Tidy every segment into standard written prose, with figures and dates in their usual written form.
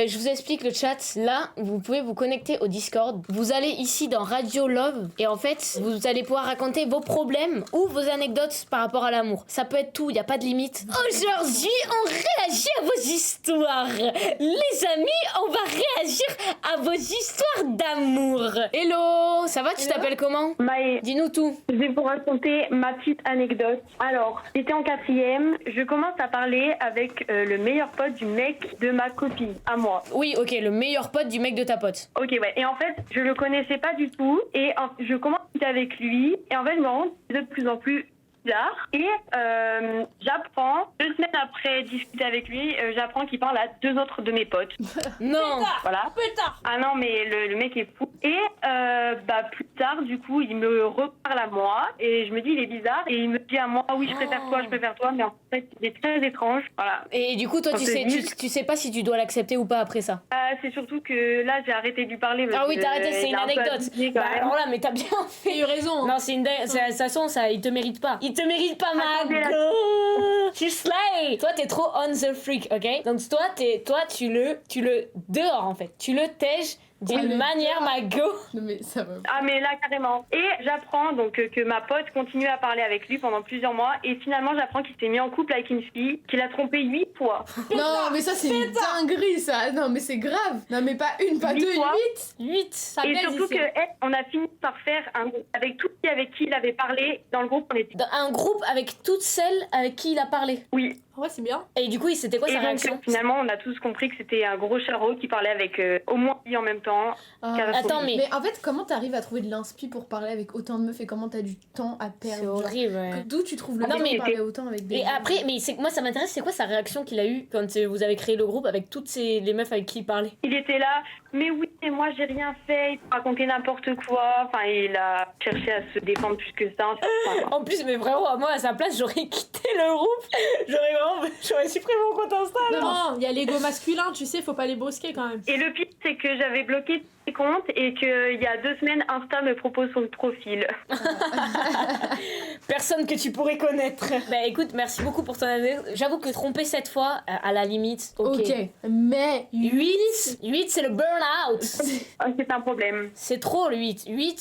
je vous explique le chat. Là, vous pouvez vous connecter au Discord. Vous allez ici dans Radio Love et en fait, vous allez pouvoir raconter vos problèmes ou vos anecdotes par rapport à l'amour. Ça peut être tout, il y a pas de limite. Aujourd'hui, on réagit à vos histoires. Les amis, on va réagir à vos histoires d'amour. Hello, ça va? Tu t'appelles comment? Maë. Dis-nous tout. Je vais vous raconter ma petite anecdote. Alors, j'étais en 4e, je commence à parler avec le meilleur pote du mec de ma copine, à moi. Oui, ok, le meilleur pote du mec de ta pote. Ok, ouais. Et en fait, je le connaissais pas du tout. Et je commence à discuter avec lui. Et en fait, je me rends compte qu'il est de plus en plus bizarre. Et j'apprends, 2 semaines après discuter avec lui, j'apprends qu'il parle à 2 autres de mes potes. Non. Voilà. Pétard. Ah non, mais le mec est fou. Et plus tard, du coup, il me reparle à moi. Et je me dis, il est bizarre. Et il me dit à moi, ah oui, je préfère toi. Mais en fait, c'est très étrange. Voilà. Et du coup, toi, tu sais pas si tu dois l'accepter ou pas après ça. C'est surtout que là, j'ai arrêté de lui parler. Ah oui, t'as arrêté, c'est une anecdote. Alors là, mais t'as bien fait. T'as eu raison. Non, c'est une de toute façon, ça, il te mérite pas. Il te mérite pas, Attendez, Margot. Tu slay. Toi, t'es trop on the freak, ok? Donc toi, tu le dehors en fait. Tu le tèges d'une manière, Margot. Non mais ça va. Ah mais là carrément. Et j'apprends donc que ma pote continue à parler avec lui pendant plusieurs mois et finalement j'apprends qu'il s'est mis en couple avec une fille qu'il a trompé 8 fois. Non mais ça c'est une dinguerie ça. Non mais c'est grave. Non mais pas une, pas 8 deux, fois. 8. Ça Et baise surtout ici. que on a fini par faire un groupe avec tout qui avec qui il avait parlé dans le groupe on était. Dans un groupe avec toutes celles avec qui il a parlé. Oui. Ouais c'est bien. Et du coup, c'était quoi Et sa donc réaction? finalement on a tous compris que c'était un gros charreau qui parlait avec au moins lui en même temps. Attends, mais Mais en fait comment t'arrives à trouver de l'inspi pour parler avec autant de meufs et comment t'as du temps à perdre? c'est horrible. Ouais. D'où tu trouves le Non, temps mais- de parler autant avec des Et gens? après, mais moi ça m'intéresse, c'est quoi sa réaction qu'il a eu quand vous avez créé le groupe avec toutes les meufs avec qui il parlait? Il était là, mais oui, mais moi j'ai rien fait, il racontait n'importe quoi. Enfin, il a cherché à se défendre plus que ça. Enfin, En plus, mais vraiment, moi à sa place, j'aurais quitté le groupe. J'aurais supprimé mon compte Insta. là. Non, il y a l'ego masculin, tu sais, faut pas les brusquer quand même. Et le pire, c'est que j'avais bloqué tous les comptes et qu'il y a 2 semaines, Insta me propose son profil. Personne que tu pourrais connaître. Bah écoute, merci beaucoup pour ton anecdote. J'avoue que tromper cette fois, à la limite, ok. Mais 8, c'est le burn-out. Ah, c'est un problème. C'est trop le 8. 8,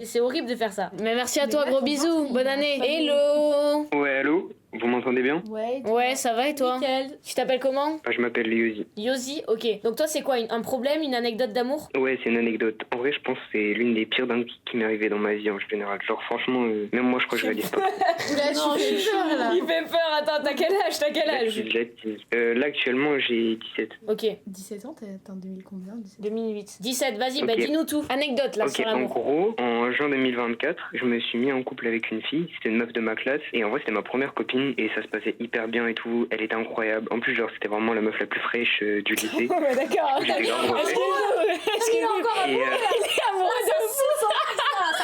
c'est horrible de faire ça. Mais merci à Mais toi, ouais, gros faut bisous. voir si- Bonne année. Salut. Hello. Ouais, allô? Vous m'entendez bien? Ouais. Ouais, ça va et toi? Nickel. Tu t'appelles comment? Je m'appelle Yosi. Yosi, ok. Donc toi, c'est quoi, un problème, une anecdote d'amour? Ouais, c'est une anecdote. En vrai, je pense que c'est l'une des pires dingueries qui m'est arrivée dans ma vie en général. Genre, franchement, même moi, je crois que je réalise pas. Oula, Non, tu fais peur là. Il fait peur, attends, t'as quel âge? J'ai déjà dit. Là, actuellement, j'ai 17. Ok, 17 ans, t'es en 2000 combien? 17. 2008. 17, vas-y, Ok. bah dis-nous tout. Anecdote là Ok, sur en l'amour. gros, en juin 2024, je me suis mis en couple avec une fille. C'était une meuf de ma classe. Et en vrai, c'était ma première copine. Et ça se passait hyper bien et tout. Elle était incroyable. En plus, genre, c'était vraiment la meuf la plus fraîche du lycée. Oh, bah d'accord. J'étais grave refait. Excuse-nous. Et, Il est amoureux de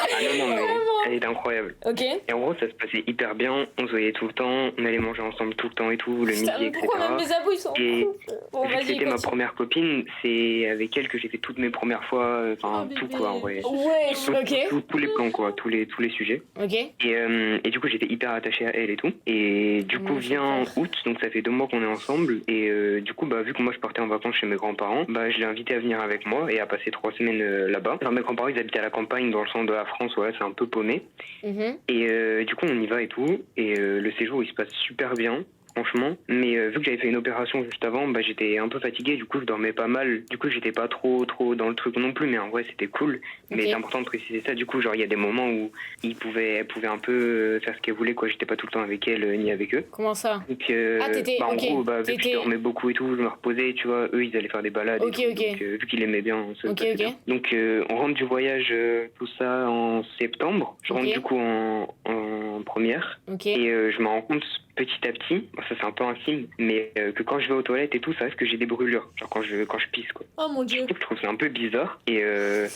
ah non, non, mais elle était incroyable. Ok. Et en gros, ça se passait hyper bien. On se voyait tout le temps. On allait manger ensemble tout le temps et tout. Le Putain, midi, mais etc. pourquoi même mes abos ils sont en Et couple? Bon, vu que vas-y, c'était ma continue. première copine, c'est avec elle que j'ai fait toutes mes premières fois, enfin Oh, tout bébé. quoi en vrai. Ouais, ok. Tous les plans quoi, tous les sujets. Ok. Et du coup j'étais hyper attaché à elle et tout. Et du coup Mmh, vient super. août, donc ça fait 2 mois qu'on est ensemble. Et du coup vu que moi je partais en vacances chez mes grands-parents, je l'ai invité à venir avec moi et à passer 3 semaines là-bas. Alors mes grands-parents ils habitaient à la campagne dans le centre de la France, voilà c'est un peu paumé. Mhm. Et du coup on y va et tout. Et le séjour il se passe super bien. Franchement, mais vu que j'avais fait une opération juste avant, j'étais un peu fatigué, du coup je dormais pas mal, du coup j'étais pas trop dans le truc non plus, mais en vrai c'était cool. Mais Ok. c'est important de préciser ça, du coup genre il y a des moments où elle pouvait un peu faire ce qu'elle voulait, quoi. J'étais pas tout le temps avec elle ni avec eux. Comment ça? Donc Ah, t'étais- en ok. gros, vu que T'étais- je dormais beaucoup et tout, je me reposais, tu vois, eux ils allaient faire des balades Ok, et tout, ok. donc vu qu'ils aimaient bien, ça se Ok, passait ok. bien. Donc on rentre du voyage, tout ça en septembre, je rentre Ok. du coup en première, Ok. et je me rends compte petit à petit, ça c'est un peu intime, mais que quand je vais aux toilettes et tout, ça reste que j'ai des brûlures, genre quand je pisse quoi. Oh mon dieu. Je trouve ça un peu bizarre et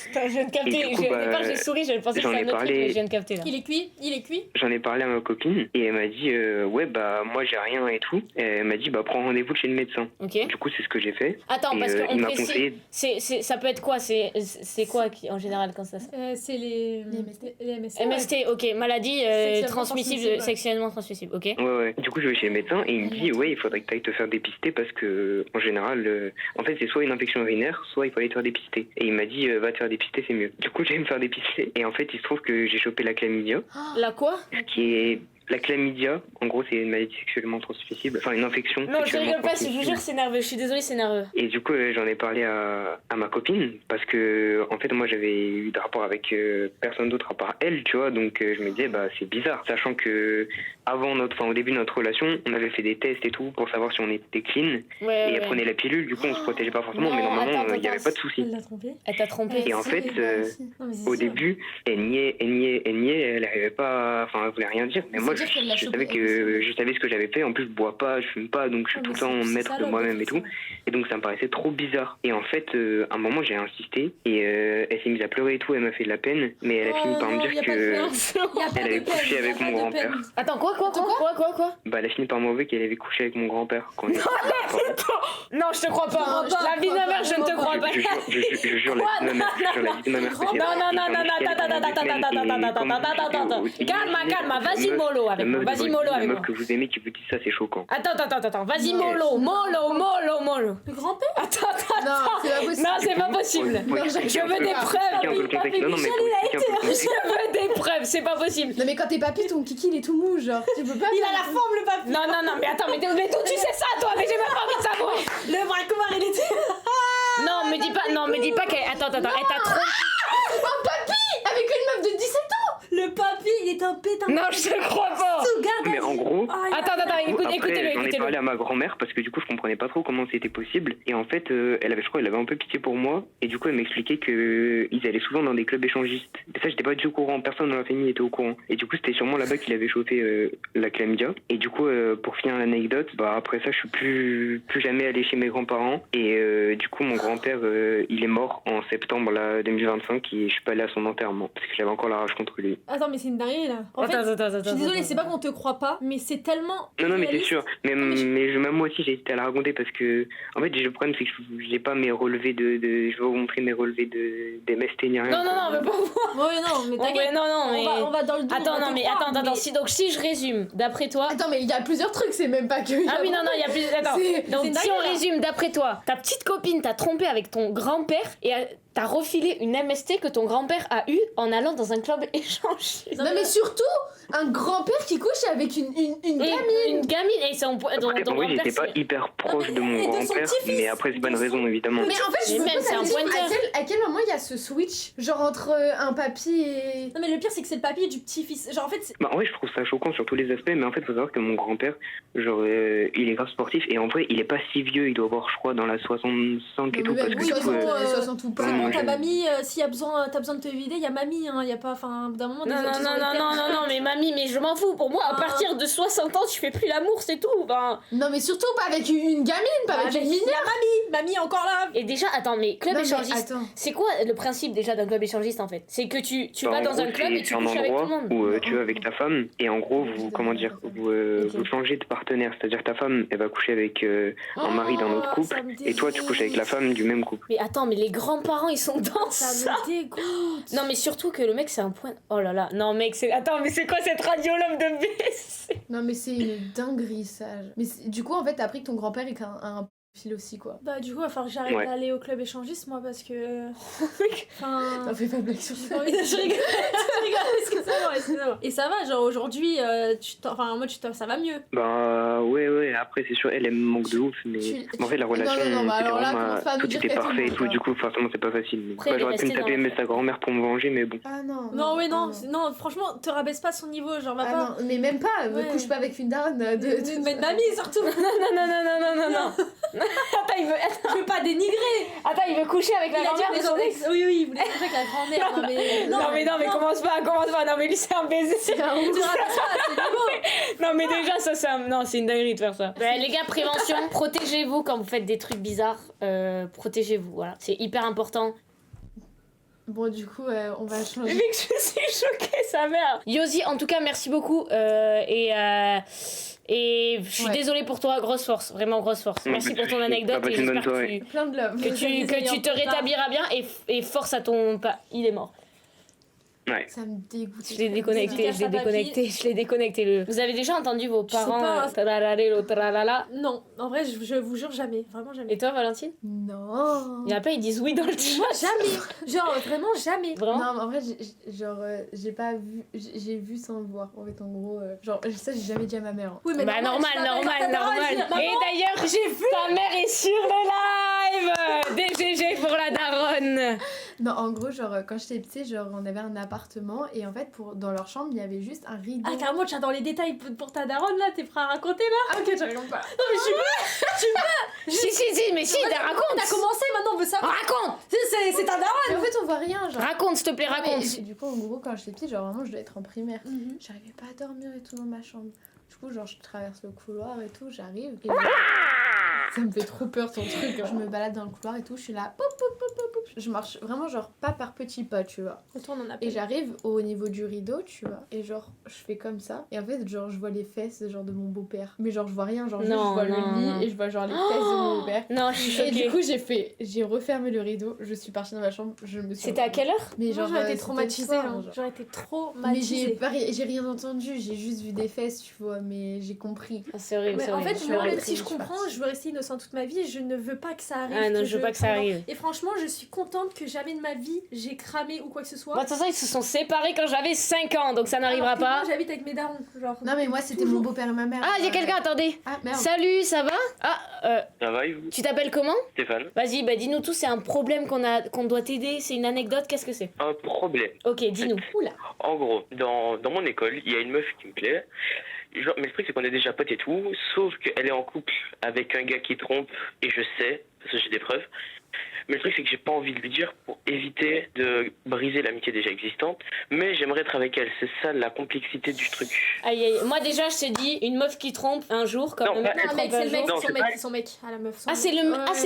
Putain, je viens de capter. Et du coup, Au départ, j'ai souri, j'avais pensé que j'en c'était ai un autre truc, parlé- mais je viens de capter là. Il est cuit? Il est cuit? j'en ai parlé à ma copine et elle m'a dit ouais moi j'ai rien et tout. Et elle m'a dit prends rendez-vous chez le médecin. Ok. Du coup c'est ce que j'ai fait. Attends, Et, parce qu'on il m'a précise. conseillé. Ça peut être quoi? C'est quoi en général quand ça se. C'est les MST. Les MST. MST, ok. Maladie Sexuellement transmissible, transmissible, ouais. sexuellement transmissible, ok. Ouais ouais. Du coup, je vais chez le médecin et il me dit, ouais, il faudrait que tu ailles te faire dépister parce que, en général, en fait, c'est soit une infection urinaire, soit il faut aller te faire dépister. Et il m'a dit, va te faire dépister, c'est mieux. Du coup, j'allais me faire dépister et en fait, il se trouve que j'ai chopé la chlamydia, La quoi? qui est la chlamydia. En gros, c'est une maladie sexuellement transmissible, enfin une infection. Non, je sexuellement rigole pas, je vous transmissible. jure, c'est nerveux. Je suis désolée, c'est nerveux. Et du coup, j'en ai parlé à ma copine parce que, en fait, moi, j'avais eu des rapports avec personne d'autre à part elle, tu vois. Donc, je me disais, bah, c'est bizarre, sachant que au début de notre relation, on avait fait des tests et tout pour savoir si on était clean. Ouais, Et elle prenait la pilule, du coup, on se protégeait pas forcément, Non, mais normalement, attends, il n'y avait pas de souci. Elle l'a trompé. Elle t'a trompé. Et en fait, au début, elle niait, elle n'arrivait pas, enfin, elle voulait rien dire. Mais Ça moi, veut dire qu'elle l'a je chopé savais je savais ce que j'avais fait. En plus, je bois pas, je fume pas, donc je suis tout le temps maître de moi-même et tout. Et donc, ça me paraissait trop bizarre. Et en fait, à un moment, j'ai insisté et elle s'est mise à pleurer et tout. Elle m'a fait de la peine, mais elle a fini par me dire que elle avait couché avec mon grand-père. Attends, quoi? Bah, elle a fini par m'avouer qu'elle avait couché avec mon grand-père quand on était Non, je te crois pas. La vie de ma mère, je ne te crois pas. Je jure la vie de ma mère. Je jure la vie de ma mère. Attends. Calme, vas-y mollo avec moi. Vas-y mollo La avec meuf moi. que vous aimez qui vous dit ça, c'est choquant. Attends. Vas-y mollo. Le grand-père. Attends. Non, c'est pas possible. Non, c'est pas possible. Je veux des preuves. Non, mais pour expliquer un peu le contexte. Je veux des preuves, c'est pas possible. Non mais quand t'es papy, ton kiki il est tout mou, genre. Tu peux pas. Il a la forme, le papy. Non, mais attends, mais d'où tu sais ça, toi? Mais j'ai même pas envie de savoir. Le bracomar, il était. Non, me dis pas qu'elle. Attends, elle t'a trompé. Un papy avec une meuf de 17 ans. Le papy, il est un pétain. Non, je te crois pas. Mais en gros, Attends, écoutez-le. j'en ai parlé à ma grand-mère parce que du coup je comprenais pas trop comment c'était possible et en fait elle avait un peu pitié pour moi et du coup elle m'expliquait que ils allaient souvent dans des clubs échangistes et ça j'étais pas du tout au courant, personne dans la famille était au courant et du coup c'était sûrement là-bas qu'il avait chauffé la chlamydia et du coup pour finir l'anecdote, bah après ça je suis plus jamais allé chez mes grands-parents et du coup mon grand-père il est mort en septembre là, 2025 et je suis pas allé à son enterrement parce que j'avais encore la rage contre lui. Attends, mais c'est une dinguerie là. En fait, Attends. je suis désolée, c'est pas qu'on te croit pas, mais c'est tellement. Non, mais c'est irréaliste. sûr. Mais même moi aussi, j'ai hésité à la raconter parce que, en fait, le problème, c'est que je n'ai pas mes relevés je vais vous montrer mes relevés des MST ni rien. Non, on veut pas voir. Ouais, non, mais t'inquiète. Non, mais. On va dans le dos. Attends. Si je résume, d'après toi. Attends, mais il y a plusieurs trucs, c'est même pas que. Ah oui, non, il y a plus. Attends. Donc, si on résume, d'après toi, ta petite copine t'a trompé avec ton grand-père et t'as refilé une MST que ton grand-père a eue en allant dans un club échangiste. Non, mais surtout, un grand-père qui couche avec une gamine. Une gamine, et c'est en point. Après, en vrai, j'étais pas hyper proche de mon et de son grand-père, petit-fils. mais après, c'est pas une raison, évidemment. Mais en fait, je Mais me même, pose c'est la un question, pointeur. à quel moment il y a ce switch, genre entre un papy et. Non, mais le pire, c'est que c'est le papy du petit-fils. Genre, en fait, Bah, en vrai, je trouve ça choquant sur tous les aspects, mais en fait, faut savoir que mon grand-père, genre, il est grave sportif, et en vrai, il est pas si vieux, il doit avoir, je crois, dans la 65 et tout, parce que du coup, 60 ou pas. c'est bon, moi, ta je- mamie, s'il y a besoin, t'as besoin de te vider, il y a mamie, hein. Il y a pas. Enfin, au bout d'un moment, Non, mais mamie, mais je m'en fous. Pour moi, à partir de 60 ans, tu fais plus l'amour, c'est tout. Ben. Non, mais surtout pas avec une gamine, pas avec une mineure. Mamie encore là. Et déjà, attends, mais club Non, mais échangiste, attends. c'est quoi le principe déjà d'un club échangiste en fait? C'est que tu bah, vas en dans gros, un club et tu c'est un couches avec tout le endroit monde. où tu es avec ta femme, et en gros, vous, comment dire, vous changez de partenaire, c'est-à-dire ta femme, elle va coucher avec un mari d'un autre couple, ça me et toi, tu couches avec la femme du même couple. Mais attends, mais les grands-parents ils sont dans Ça ça. me dégoûte. Non, mais surtout que le mec c'est un point. Oh là là, non, mec, c'est. Attends, mais c'est quoi cette radio love de BC? Non, mais c'est une dinguerie, ça. Mais du coup, en fait, t'as appris que ton grand-père est un fil aussi, quoi. Bah, du coup, il va falloir que j'arrête Ouais. d'aller au club échangiste, moi, parce que. Enfin. T'en fais pas blague sur J'ai ça. pas envie de... Je rigole, excusez-moi. Et ça va, genre aujourd'hui, enfin, moi, ça va mieux. Bah ouais, après c'est sûr, elle me manque de ouf, mais en fait la relation, Non, bah, c'était alors là, vraiment, commence pas à nous tout dire était qu'elle te parfait et manque, tout, là. du coup forcément c'est pas facile. Mais... Après, il est j'aurais pu me resté taper dans mais sa grand-mère pour me venger, mais bon. Ah non. Non, franchement, te rabaisse pas son niveau, genre, va Ah pas. non, mais même pas, me Ouais. couche pas avec une daronne de. Mais de mamie, surtout. Non. Attends, Je veux pas dénigrer. il veut coucher avec la Il a grand-mère dit de son ex. Oui, il voulait coucher avec la grand-mère. Non, mais commence pas. Non, mais lui, c'est un baiser. Tu rabaisse pas, c'est nouveau. Non, mais déjà, ça, non, c'est une dinguerie de faire ça. Les gars, prévention, protégez-vous quand vous faites des trucs bizarres. Protégez-vous, voilà. C'est hyper important. Bon, du coup, on va changer. Vu que je suis choquée, sa mère. Yosi, en tout cas, merci beaucoup. Et je suis désolée pour toi, grosse force, vraiment grosse force. Merci pour ton anecdote et j'espère que Plein de love. tu te rétabliras bien et force à ton... Il est mort. Ouais. Ça me dégoûte. Je l'ai déconnecté, je l'ai déconnecté. Vous avez déjà entendu vos Je sais parents pas. tralalalo, tralala. Non, en vrai, je vous jure jamais, vraiment jamais. Et toi, Valentine? Non. Il y en a pas, ils disent oui dans le chat. Moi, jamais. Genre, vraiment jamais. Vraiment? Non, mais en vrai, j'ai pas vu, j'ai vu sans voir. En fait, en gros, genre, ça, j'ai jamais dit à ma mère. Oui, mais Bah normal. Et d'ailleurs, j'ai vu. ta mère est sur le live. DGG pour la daronne. Non, en gros, genre, quand j'étais petite, genre, on avait un appartement et en fait, dans leur chambre, il y avait juste un rideau. Ah, carrément, tu as dans les détails pour ta daronne là, t'es prêt à raconter là? Ah, ok, je raconte pas. Non, mais je suis Si, mais si, On a raconte. commencé, maintenant on veut savoir. Raconte. C'est ta daronne. Mais en fait, on voit rien, genre. Raconte, s'il te plaît, Non, mais raconte. du coup, en gros, quand j'étais petite, genre, vraiment, je devais être en primaire. J'arrivais pas à dormir et tout dans ma chambre. Du coup, genre, je traverse le couloir et tout, j'arrive. Et ça me fait trop peur ton truc. Je me balade dans le couloir et tout, je suis là, pop, pop, pop, pop, pop. Je marche vraiment, genre, pas par petits pas, tu vois. Toi, on en a Et j'arrive au niveau du rideau, tu vois. Et genre, je fais comme ça. Et en fait, genre, je vois les fesses, genre, de mon beau-père. Mais genre, je vois rien, genre, juste, Non, je vois non, le lit non. et je vois, genre, les fesses de mon beau-père. Non, je suis Et du choquée. coup, j'ai refermé le rideau, je suis partie dans ma chambre, je me suis. C'était à quelle heure? Mais Moi, genre, j'aurais été c'était traumatisée. le soir, Hein. genre. J'aurais été Mais traumatisée. j'ai rien entendu, j'ai juste vu des fesses, tu vois, mais j'ai compris. Ah, c'est horrible, Mais c'est en horrible. fait, je moi, suis même arrêtée, si je je suis comprends, partie. je veux rester innocente toute ma vie, je ne veux pas que ça arrive. Ah non, je veux pas que ça arrive. Et franchement, je suis contente que jamais de ma vie j'ai cramé ou quoi que ce soit. Bah, de toute façon, ils se sont séparés quand j'avais 5 ans, donc ça n'arrivera Alors que pas. Moi, j'habite avec mes darons. Genre. Non, mais moi, c'était mon beau-père et ma mère. Ah, il y a quelqu'un, attendez. Ah, merde. Salut, ça va? Ah, Ça va et vous? tu t'appelles comment? Stéphane? Vas-y, bah dis-nous tout, c'est un problème qu'on doit t'aider, c'est une anecdote, qu'est-ce que c'est? Un problème. Ok, dis-nous. En gros, dans mon école, il y a une meuf qui me plaît. Genre, mais le truc, c'est qu'on est déjà potes et tout, sauf qu'elle est en couple avec un gars qui trompe, et je sais, parce que j'ai des preuves. Mais le truc, c'est que j'ai pas envie de lui dire pour éviter de briser l'amitié déjà existante. Mais j'aimerais être avec elle. C'est ça la complexité du truc. Aïe, aïe, moi déjà, je te dis, une meuf qui trompe un jour, comme Non, le mec pas qui Non, trompe mec, c'est un le mec, jour. Non, c'est son c'est mec, pas- c'est son mec. Ah, la meuf. Ah, c'est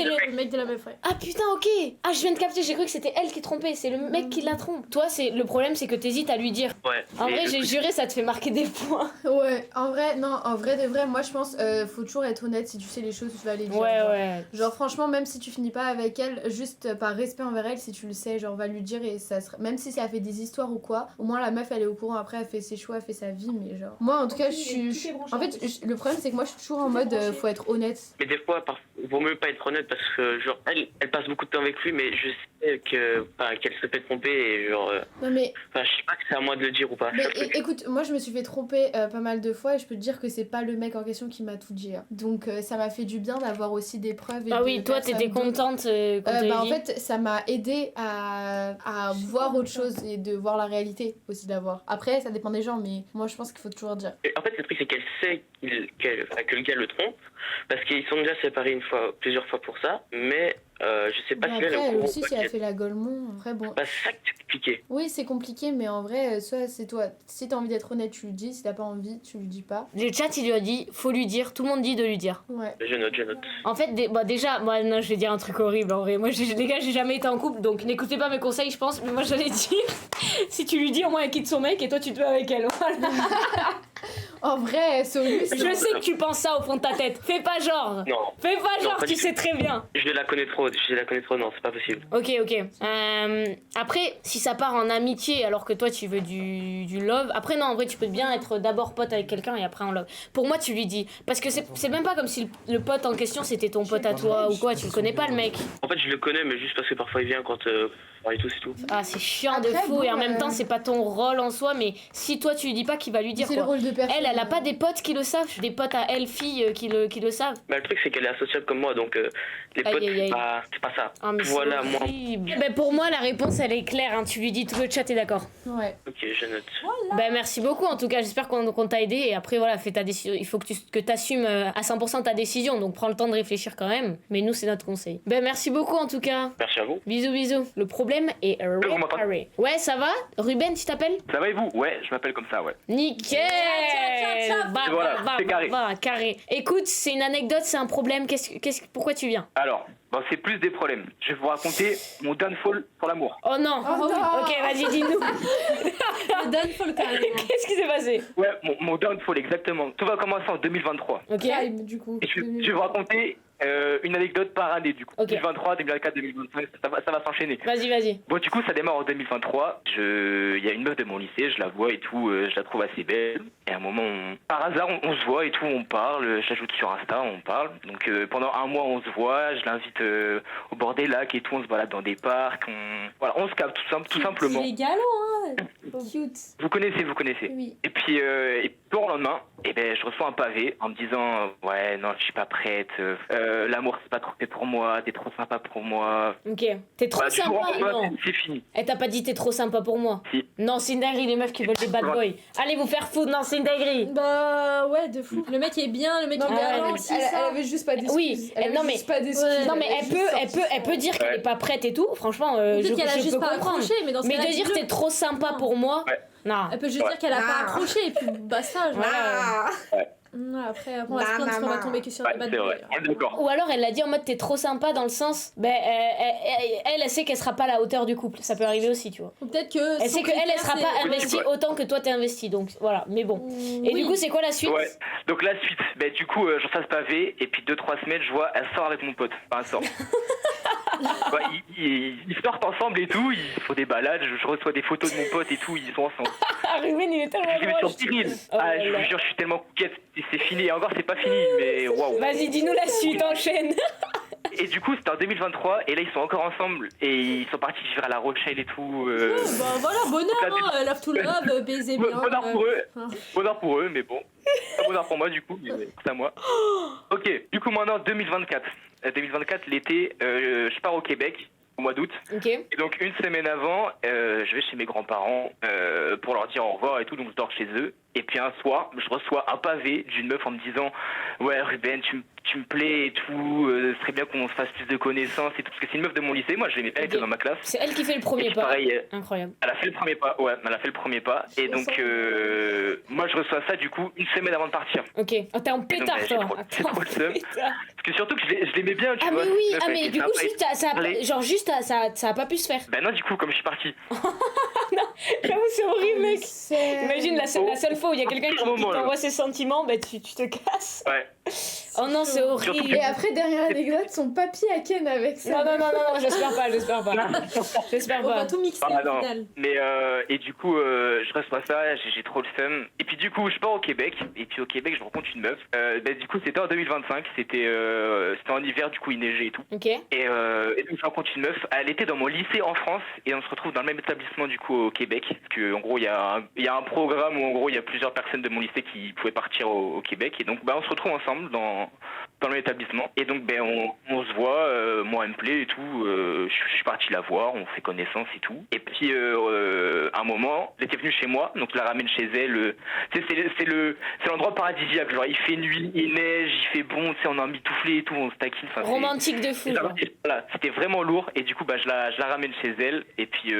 le mec de la meuf, ouais. Ah putain, ok. Ah, je viens de capter, j'ai cru que c'était elle qui trompait, c'est le mec qui la trompe. Toi, le problème, c'est que t'hésites à lui dire. Ouais. En Mais vrai, le j'ai truc- juré, ça te fait marquer des points. Ouais, en vrai, non, en vrai de vrai, moi, je pense, faut toujours être honnête. Si tu sais les choses, tu vas les dire. Ouais, genre. ouais. Genre, franchement, même si tu finis pas avec elle, juste par respect envers elle, si tu le sais, genre, va lui dire et ça sera. Même si ça fait des histoires ou quoi, au moins la meuf, elle est au courant. Après, elle fait ses choix, elle fait sa vie, mais genre. Moi, en tout cas, je suis. En fait, le problème, c'est que moi, je suis toujours en mode, faut être honnête. Mais des fois, vaut mieux pas être honnête parce que, genre, elle passe beaucoup de temps avec lui, mais je sais qu'elle se fait tromper et, genre, Non, mais je sais pas que c'est à moi de le dire ou pas. Mais C'est un truc. écoute, moi je me suis fait tromper pas mal de fois et je peux te dire que c'est pas le mec en question qui m'a tout dit. Hein. Donc ça m'a fait du bien d'avoir aussi des preuves. Et Ah de oui, toi, t'étais personnes d'autres. contente quand t'as Bah, en dit. fait, ça m'a aidé à voir autre chose et de voir la réalité aussi d'avoir. Après, ça dépend des gens, mais moi je pense qu'il faut toujours dire. Et en fait, le truc, c'est qu'elle sait que le gars le trompe parce qu'ils sont déjà séparés plusieurs fois pour ça, mais je sais pas Mais si elle est au après, elle courant. aussi, ou pas si elle qu'elle- fait la Golemont, après bon. Bah, c'est ça que c'est compliqué. Oui, c'est compliqué, mais en vrai, soit c'est toi. Si t'as envie d'être honnête, tu le dis. Si t'as pas envie, tu le dis pas. Le chat, il lui a dit, faut lui dire, tout le monde dit de lui dire. Ouais. Je note. En fait, déjà, moi, non, je vais dire un truc horrible en vrai. Moi, les gars, j'ai jamais été en couple, donc n'écoutez pas mes conseils, je pense. Mais moi, j'allais dire, si tu lui dis, au moins, elle quitte son mec et toi, tu te mets avec elle. Voilà. En vrai, solution. Je sais que tu penses ça au fond de ta tête. Fais pas genre. Non, Fais pas Non, genre, pas tu du sais très bien. je la connais trop, non, c'est pas possible. Ok. Après, si ça part en amitié alors que toi tu veux du love, après non, en vrai tu peux bien être d'abord pote avec quelqu'un et après en love. Pour moi, tu lui dis. Parce que c'est même pas comme si le pote en question c'était ton pote à toi ou quoi, tu le connais pas le mec. En fait, je le connais, mais juste parce que parfois il vient quand et tout, c'est tout. Ah, c'est chiant de Après, fou bon, et en même temps, c'est pas ton rôle en soi, mais si toi tu lui dis pas, qui va lui dire C'est le quoi. rôle de personne. Elle a pas des potes qui le savent, des potes à elle, filles, qui le savent. Bah, le truc, c'est qu'elle est associable comme moi, donc les Aïe, potes, aïe, aïe. c'est pas ça. Ah, mais Voilà, c'est moi. horrible. Ben, pour moi, la réponse elle est claire, hein. Tu lui dis tout le chat, est d'accord. Ouais. Ok, je note. Ben, merci beaucoup en tout cas, j'espère qu'on t'a aidé et après voilà, fais ta décision. Il faut que t'assumes à 100% ta décision, donc prends le temps de réfléchir quand même, mais nous c'est notre conseil. Ben merci beaucoup en tout cas. Merci à vous. Bisous. Le problème est vous m'entendez réparé. Ouais, ça va? Ruben, tu t'appelles? Ça va et vous? Ouais, je m'appelle comme ça, ouais. Nickel. Bah, Voilà, c'est carré. Carré. Écoute, c'est une anecdote, c'est un problème. Pourquoi tu viens? Alors, c'est plus des problèmes. Je vais vous raconter mon downfall pour l'amour. Oh non. Oh non. Ok, vas-y, dis-nous. Le downfall carrément. Qu'est-ce qui s'est passé? Ouais, mon downfall, exactement. Tout va commencer en 2023. Ok. Time, du coup. Et je vais vous raconter une anecdote par année du coup. Ok. 2023, 2024, 2025, ça va s'enchaîner. Vas-y. Bon, du coup, ça démarre en 2023. Il y a une meuf de mon lycée, je la vois et tout, je la trouve assez belle. Et à un moment, par hasard, on se voit et tout, on parle. Je l'ajoute sur Insta, on parle. Donc pendant un mois, on se voit. Je l'invite au bord des lacs et tout. On se balade dans des parcs. On se capte tout simplement. Il est galant, hein. Cute. Vous connaissez. Oui. Et puis, le lendemain, je reçois un pavé en me disant ouais, non, je suis pas prête. L'amour, c'est pas trop fait pour moi. T'es trop sympa pour moi. Ok. T'es trop Bah, du jour au sympa. lendemain, Non. c'est fini. Elle t'a pas dit t'es trop sympa pour moi. Si. Non, c'est une dinguerie, les meufs qui veulent des bad boys. Allez vous faire foutre, non, c'est une dinguerie. Bah ouais, de fou. Le mec est bien, le mec Non, est mais galant, elle, si elle ça. avait juste pas d'excuses. Oui, Elle avait non, mais- juste pas d'excuses. Ouais. Non mais avait juste sorti elle peut dire qu'elle Ouais. est pas prête et tout, franchement, Peut-être je qu'elle a juste peux pas comprendre. accroché, mais dans ce Mais cas-là, de dire dis-le. t'es trop sympa Non. pour moi, Ouais. non. Elle peut juste dire qu'elle a pas accroché et puis basta. Genre. Voilà. Après, on va se plaindre parce qu'on va tomber que sur Ouais, des bad c'est boys. vrai. On est d'accord. Ou alors elle l'a dit en mode t'es trop sympa dans le sens, ben elle sait qu'elle sera pas à la hauteur du couple, ça peut arriver aussi, tu vois. Ou peut-être que. Elle son sait qu'elle critère, sera c'est- pas investie Ouais. autant que toi t'es investi, donc voilà, mais bon. Et Oui. du coup c'est quoi la suite? Ouais. Donc la suite, du coup, je fasse pavé et puis 2-3 semaines, je vois, elle sort avec mon pote. Enfin, elle sort. Ouais, ils sortent ensemble et tout, ils font des balades, je reçois des photos de mon pote et tout, ils sont ensemble. Ah Ruben il est tellement Je vais drôle. sur Cyril. Oh Ah, là je là. vous jure, je suis tellement coquette, c'est fini. Et encore, c'est pas fini, mais waouh. Vas-y dis-nous la suite, enchaîne. Et du coup, c'était en 2023, et là, ils sont encore ensemble, et ils sont partis vivre à La Rochelle et tout. Bah voilà, bonheur, hein, love to love, baiser bien. Bonheur pour eux. hein. Bonheur pour eux, mais bon. Pas bonheur pour moi, du coup, mais c'est à moi. Ok, du coup, maintenant, 2024. 2024, l'été, je pars au Québec, au mois d'août. Ok. Et donc, une semaine avant, je vais chez mes grands-parents pour leur dire au revoir et tout, donc je dors chez eux. Et puis un soir, je reçois un pavé d'une meuf en me disant « Ouais, Ruben, tu me plais et tout, ce serait bien qu'on se fasse plus de connaissances et tout. » Parce que c'est une meuf de mon lycée, moi je l'aimais bien, elle était dans ma classe. C'est elle qui fait le Et premier puis pas. pareil, Incroyable. elle a fait le premier pas, ouais, elle a fait le premier pas. Et donc, moi je reçois ça du coup une semaine avant de partir. Ok. Oh, t'es en pétard j'ai toi. trop- Ah, j'ai t'es en trop le seum. pétard. Parce que surtout que je l'aimais bien, tu Ah vois. mais oui, cette meuf, ah elle mais était du coup sympa et juste ça a Allez. genre juste ça a pas pu se faire. Ben non, du coup, comme je suis parti. J'avoue c'est horrible mec. C'est- Imagine la seule fois où il y a quelqu'un qui moment, là. t'envoie ses sentiments, bah tu te casses. Ouais. Oh non c'est horrible. Et après, dernière anecdote, son papy à Ken avec ça. Non, j'espère pas. J'espère On va pas. tout mixer Ah au non, final. mais et du coup je reçois ça, j'ai trop le seum. Et puis du coup je pars au Québec, et puis au Québec je rencontre une meuf. Du coup c'était en 2025, c'était en hiver, du coup il neigeait et tout. Ok. Et donc je rencontre une meuf, elle était dans mon lycée en France, et on se retrouve dans le même établissement du coup au Québec. Parce que en gros il y a un programme où en gros il y a plusieurs personnes de mon lycée qui pouvaient partir au Québec, et donc on se retrouve ensemble dans le même établissement. Et donc on se voit, moi elle me plaît et tout, je suis parti la voir, on fait connaissance et tout. Et puis un moment, elle était venue chez moi, donc je la ramène chez elle. C'est l'endroit paradisiaque, genre il fait nuit, il neige, il fait bon, tu sais, on a mitouflé et tout, on se taquine. Enfin, Romantique de fou. genre. voilà, c'était vraiment lourd, et du coup je la ramène chez elle, et puis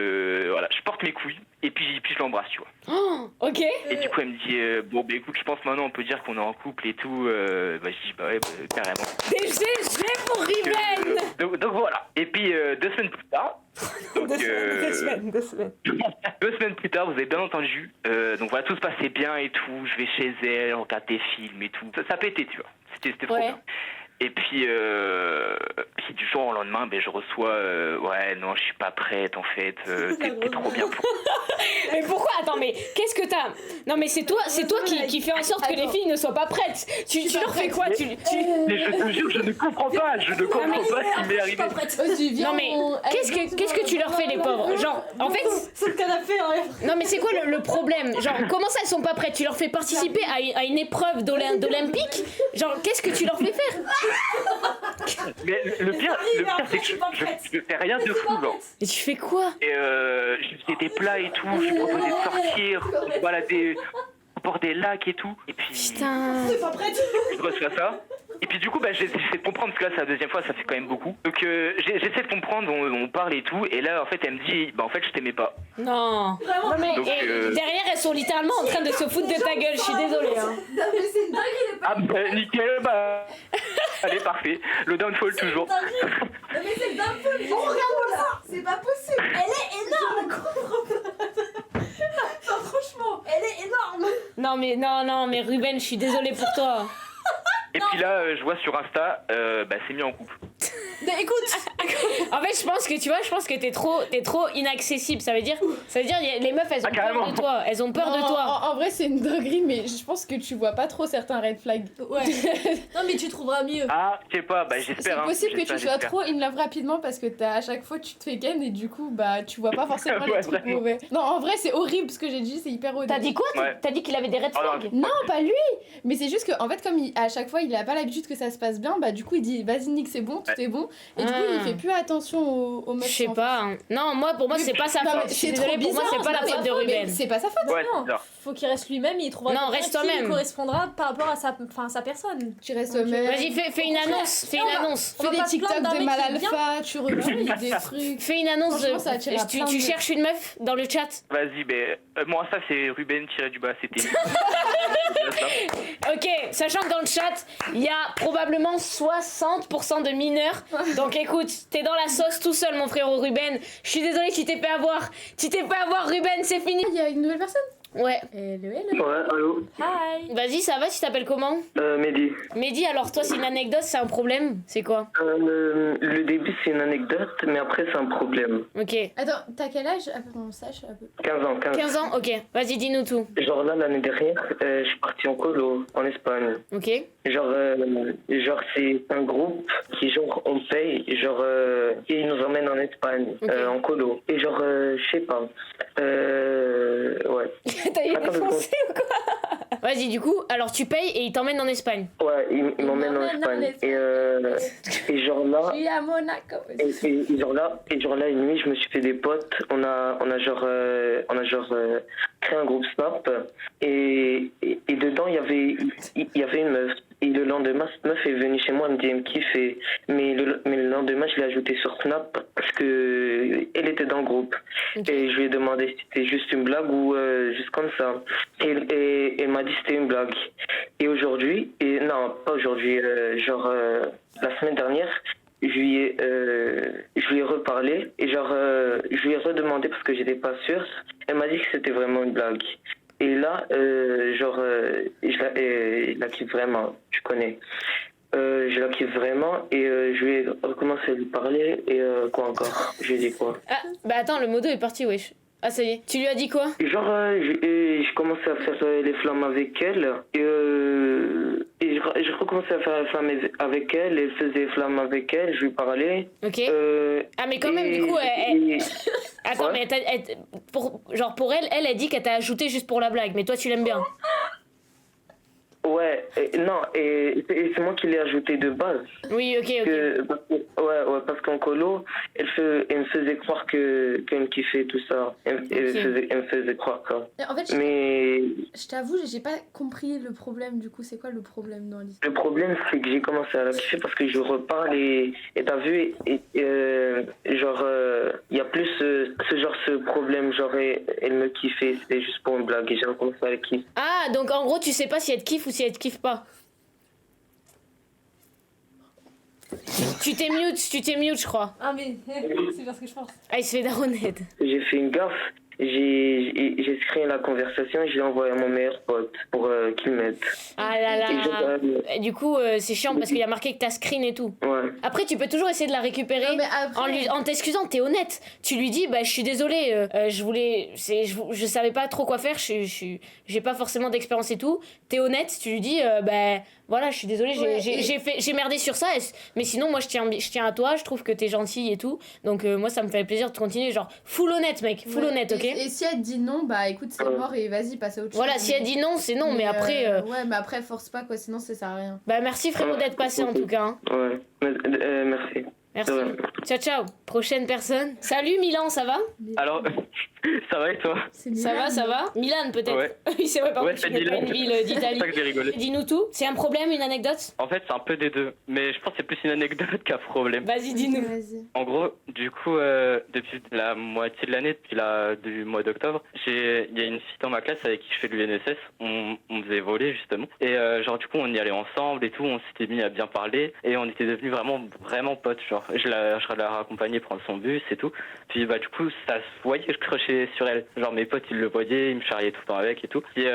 voilà, je porte mes couilles, et puis je l'embrasse, tu vois. Oh, ok. Et du coup elle me dit bon bah écoute, je pense maintenant on peut dire qu'on est en couple et tout. Je dis bah ouais, carrément. Des GG pour Riven. Donc voilà. Et puis 2 semaines plus tard. Donc, 2 semaines. 2 semaines plus tard, vous avez bien entendu. Donc voilà, tout se passait bien et tout. Je vais chez elle, on regarde des films et tout. Ça pétait, tu vois. C'était trop Ouais. bien. Et puis du jour au lendemain, je reçois ouais non, je suis pas prête en fait. T'es trop bien pour. Mais pourquoi? Attends, mais qu'est-ce que t'as? Non, mais c'est toi qui fais en sorte que les filles ne soient pas prêtes. Tu leur fais quoi? Mais je te jure, je ne comprends pas. Je ne comprends pas ce qui m'est arrivé. Non, mais qu'est-ce que tu leur fais, les pauvres? Genre, en fait. C'est le canapé, hein. Non, mais c'est quoi le problème? Genre, comment ça, elles sont pas prêtes? Tu leur fais participer à une épreuve d'Olympique? Genre, qu'est-ce que tu leur fais faire? Mais le pire c'est que je fais rien de fou, genre. Et tu fais quoi? Et je faisais des plats et tout, je lui proposais de sortir, de se balader au bord des lacs et tout. Et puis Putain. je reçois ça. Et puis du coup j'essaie de comprendre, parce que là c'est la deuxième fois, ça fait quand même beaucoup. Donc j'essaie de comprendre, on parle et tout, et là en fait elle me dit en fait je t'aimais pas. Non. Non, mais Donc, derrière, elles sont littéralement en train de se foutre de ta gueule. Je suis désolée. Hein. Non, mais c'est une dinguerie, Ah nickel, allez parfait, le downfall toujours. Non, mais c'est le downfall. Oh, regarde ça. C'est pas possible. Elle est énorme. Non, franchement, elle est énorme. Non, mais Ruben, je suis désolée pour toi. Et puis là, je vois sur Insta, c'est mis en couple. Mais écoute, En fait, je pense que t'es trop inaccessible. Ça veut dire les meufs, elles ont peur carrément. de toi. Elles ont peur de Non, toi. En vrai, c'est une dinguerie, mais je pense que tu vois pas trop certains red flags. ouais. Non, mais tu trouveras mieux. Ah, je sais pas, j'espère. C'est hein, possible que j'espère, tu sois j'espère. trop in love rapidement parce que à chaque fois tu te fais ken et du coup tu vois pas forcément Ouais, les trucs vraiment. mauvais. Non, en vrai, c'est horrible ce que j'ai dit, c'est hyper horrible. T'as dit quoi? Ouais. T'as dit qu'il avait des red Oh, non. flags? Non, pas lui. Mais c'est juste que en fait comme à chaque fois il a pas l'habitude que ça se passe bien, du coup il dit vas-y Nick c'est bon, tout est bon et du coup il fait plus attention aux meufs. Je sais pas. hein. Non, pour moi, c'est pas sa Non, faute. mais Je suis c'est désolée, trop pour moi, bizarre, c'est pas la c'est faute de pas- mais Ruben. C'est pas sa faute. Ouais, Non. c'est bizarre. Faut qu'il reste lui-même et il trouvera Non, quelqu'un reste qui lui toi-même. correspondra par rapport à sa personne. Tu restes Ok. même. Vas-y, fais une annonce. Fais une annonce. On va Fais des pas se plaindre TikTok d'un de mec mal qui est bien. alpha, tu republies des trucs. Fais une annonce. Franchement, ça attire à plein Tu de- cherches une meuf dans le chat. Vas-y, moi, ça, c'est Ruben-du-bas, c'était. Ok, sachant que dans le chat, il y a probablement 60% de mineurs. Donc écoute, t'es dans la sauce tout seul, mon frérot Ruben. Je suis désolée, tu t'es fait avoir. Tu t'es fait avoir, Ruben, c'est fini. Il y a une nouvelle personne. Ouais. Hello. Ouais, allô. Hi. Vas-y, ça va, tu t'appelles comment? Mehdi. Mehdi, alors toi, c'est une anecdote, c'est un problème? C'est quoi? Le début, c'est une anecdote, mais après, c'est un problème. Ok. Attends, t'as quel âge? À peu près, on sache un peu. 15 ans, 15. 15 ans? Ok. Vas-y, dis-nous tout. Genre là, l'année dernière, je suis parti en colo, en Espagne. Ok. Genre c'est un groupe qui, genre, on paye, genre, qui nous emmène en Espagne, Ok. en colo. Et genre, je sais pas. Ouais. T'as eu Attends, défoncé ou quoi? Vas-y, du coup, alors tu payes et il t'emmène en Espagne. Ouais, il m'emmène en m'emmène en Espagne. Espagne. Et genre là. Je suis à Monaco. Et genre là, une nuit, je me suis fait des potes. On a créé un groupe Snap. Et dedans, il y avait une meuf. Et le lendemain, cette meuf est venue chez moi, elle me dit, elle me kiffe. Mais le lendemain, je l'ai ajoutée sur Snap parce que elle était dans le groupe. Ok. Et je lui ai demandé si c'était juste une blague ou juste comme ça. Et elle m'a dit que c'était une blague. Et aujourd'hui, non, pas aujourd'hui, la semaine dernière, je lui ai reparlé et je lui ai redemandé parce que j'étais pas sûr. Elle m'a dit que c'était vraiment une blague. Et là, je la kiffe vraiment, tu connais. Je la kiffe vraiment et je lui ai recommencé à lui parler et quoi encore? Je lui ai dit quoi? Ah, bah attends, le modo est parti, wesh. Ah, ça y est. Tu lui as dit quoi? Genre, je commençais à faire les flammes avec elle et je recommençais à faire les flammes avec elle et faisais les flammes avec elle, je lui parlais. Ok. Ah, mais quand même, du coup, Attends, Ouais. mais pour elle dit qu'elle t'a ajouté juste pour la blague, mais toi tu l'aimes bien. Ouais, non, et c'est moi qui l'ai ajouté de base. Oui, ok. Parce qu'en colo, elle me faisait croire qu'elle me kiffait tout ça. Elle me faisait croire ça. En fait, Mais je t'avoue, j'ai pas compris le problème. Du coup, c'est quoi le problème dans l'histoire? le problème, c'est que j'ai commencé à la kiffer parce que je reparle et t'as vu, il y a plus ce problème, genre, elle me kiffait, c'était juste pour une blague et j'ai recommencé à la kiffer. Ah, donc en gros, tu sais pas si elle te kiffe ou si elle te kiffe pas. Tu t'es mute, je crois. Ah, mais c'est parce que je pense. Ah, il se fait daronette. J'ai fait une gaffe. J'ai screen la conversation et je l'ai envoyé à mon meilleur pote pour qu'il m'aide. Ah là là. Et Et du coup, c'est chiant parce qu'il y a marqué que t'as screen et tout. ouais. Après, tu peux toujours essayer de la récupérer Non, mais après- en t'excusant, t'es honnête. Tu lui dis, bah, je suis désolée, je savais pas trop quoi faire, j'ai pas forcément d'expérience et tout. T'es honnête, tu lui dis, bah, voilà, je suis désolée, Ouais, j'ai merdé sur ça, mais sinon, moi, je tiens à toi, je trouve que t'es gentille et tout. Donc, moi, ça me fait plaisir de continuer, genre, full honnête, mec, full Ouais, honnête, ok? Et si elle dit non, bah écoute, c'est mort et vas-y, passe à autre chose. Voilà, si elle dit non, c'est non, mais après, Ouais, mais après, force pas quoi, sinon ça sert à rien. bah, merci frérot d'être passé en tout cas. Hein. Ouais. Merci. Merci. Ouais. Ciao, ciao. Prochaine personne. Salut Milan, ça va? Alors, ça va et toi? C'est Ça va, ça va? Milan peut-être? Ouais. Oui, c'est vrai, par Ouais, contre, tu c'est n'es pas Milan. une ville C'est d'Italie. ça que j'ai rigolé. Dis-nous tout. C'est un problème, une anecdote? En fait, c'est un peu des deux. Mais je pense que c'est plus une anecdote qu'un problème. Vas-y, dis-nous. Vas-y. En gros, du coup, depuis la moitié de l'année, du mois d'octobre, il y a une fille dans ma classe avec qui je fais de l'UNSS. On faisait voler, justement. Et genre, du coup, on y allait ensemble et tout. On s'était mis à bien parler. Et on était devenus vraiment potes. Genre, je la raccompagnais prendre son bus et tout. Puis, bah, du coup, ça se voyait que je crochais sur elle. Genre, mes potes, ils le voyaient, ils me charriaient tout le temps avec et tout. Et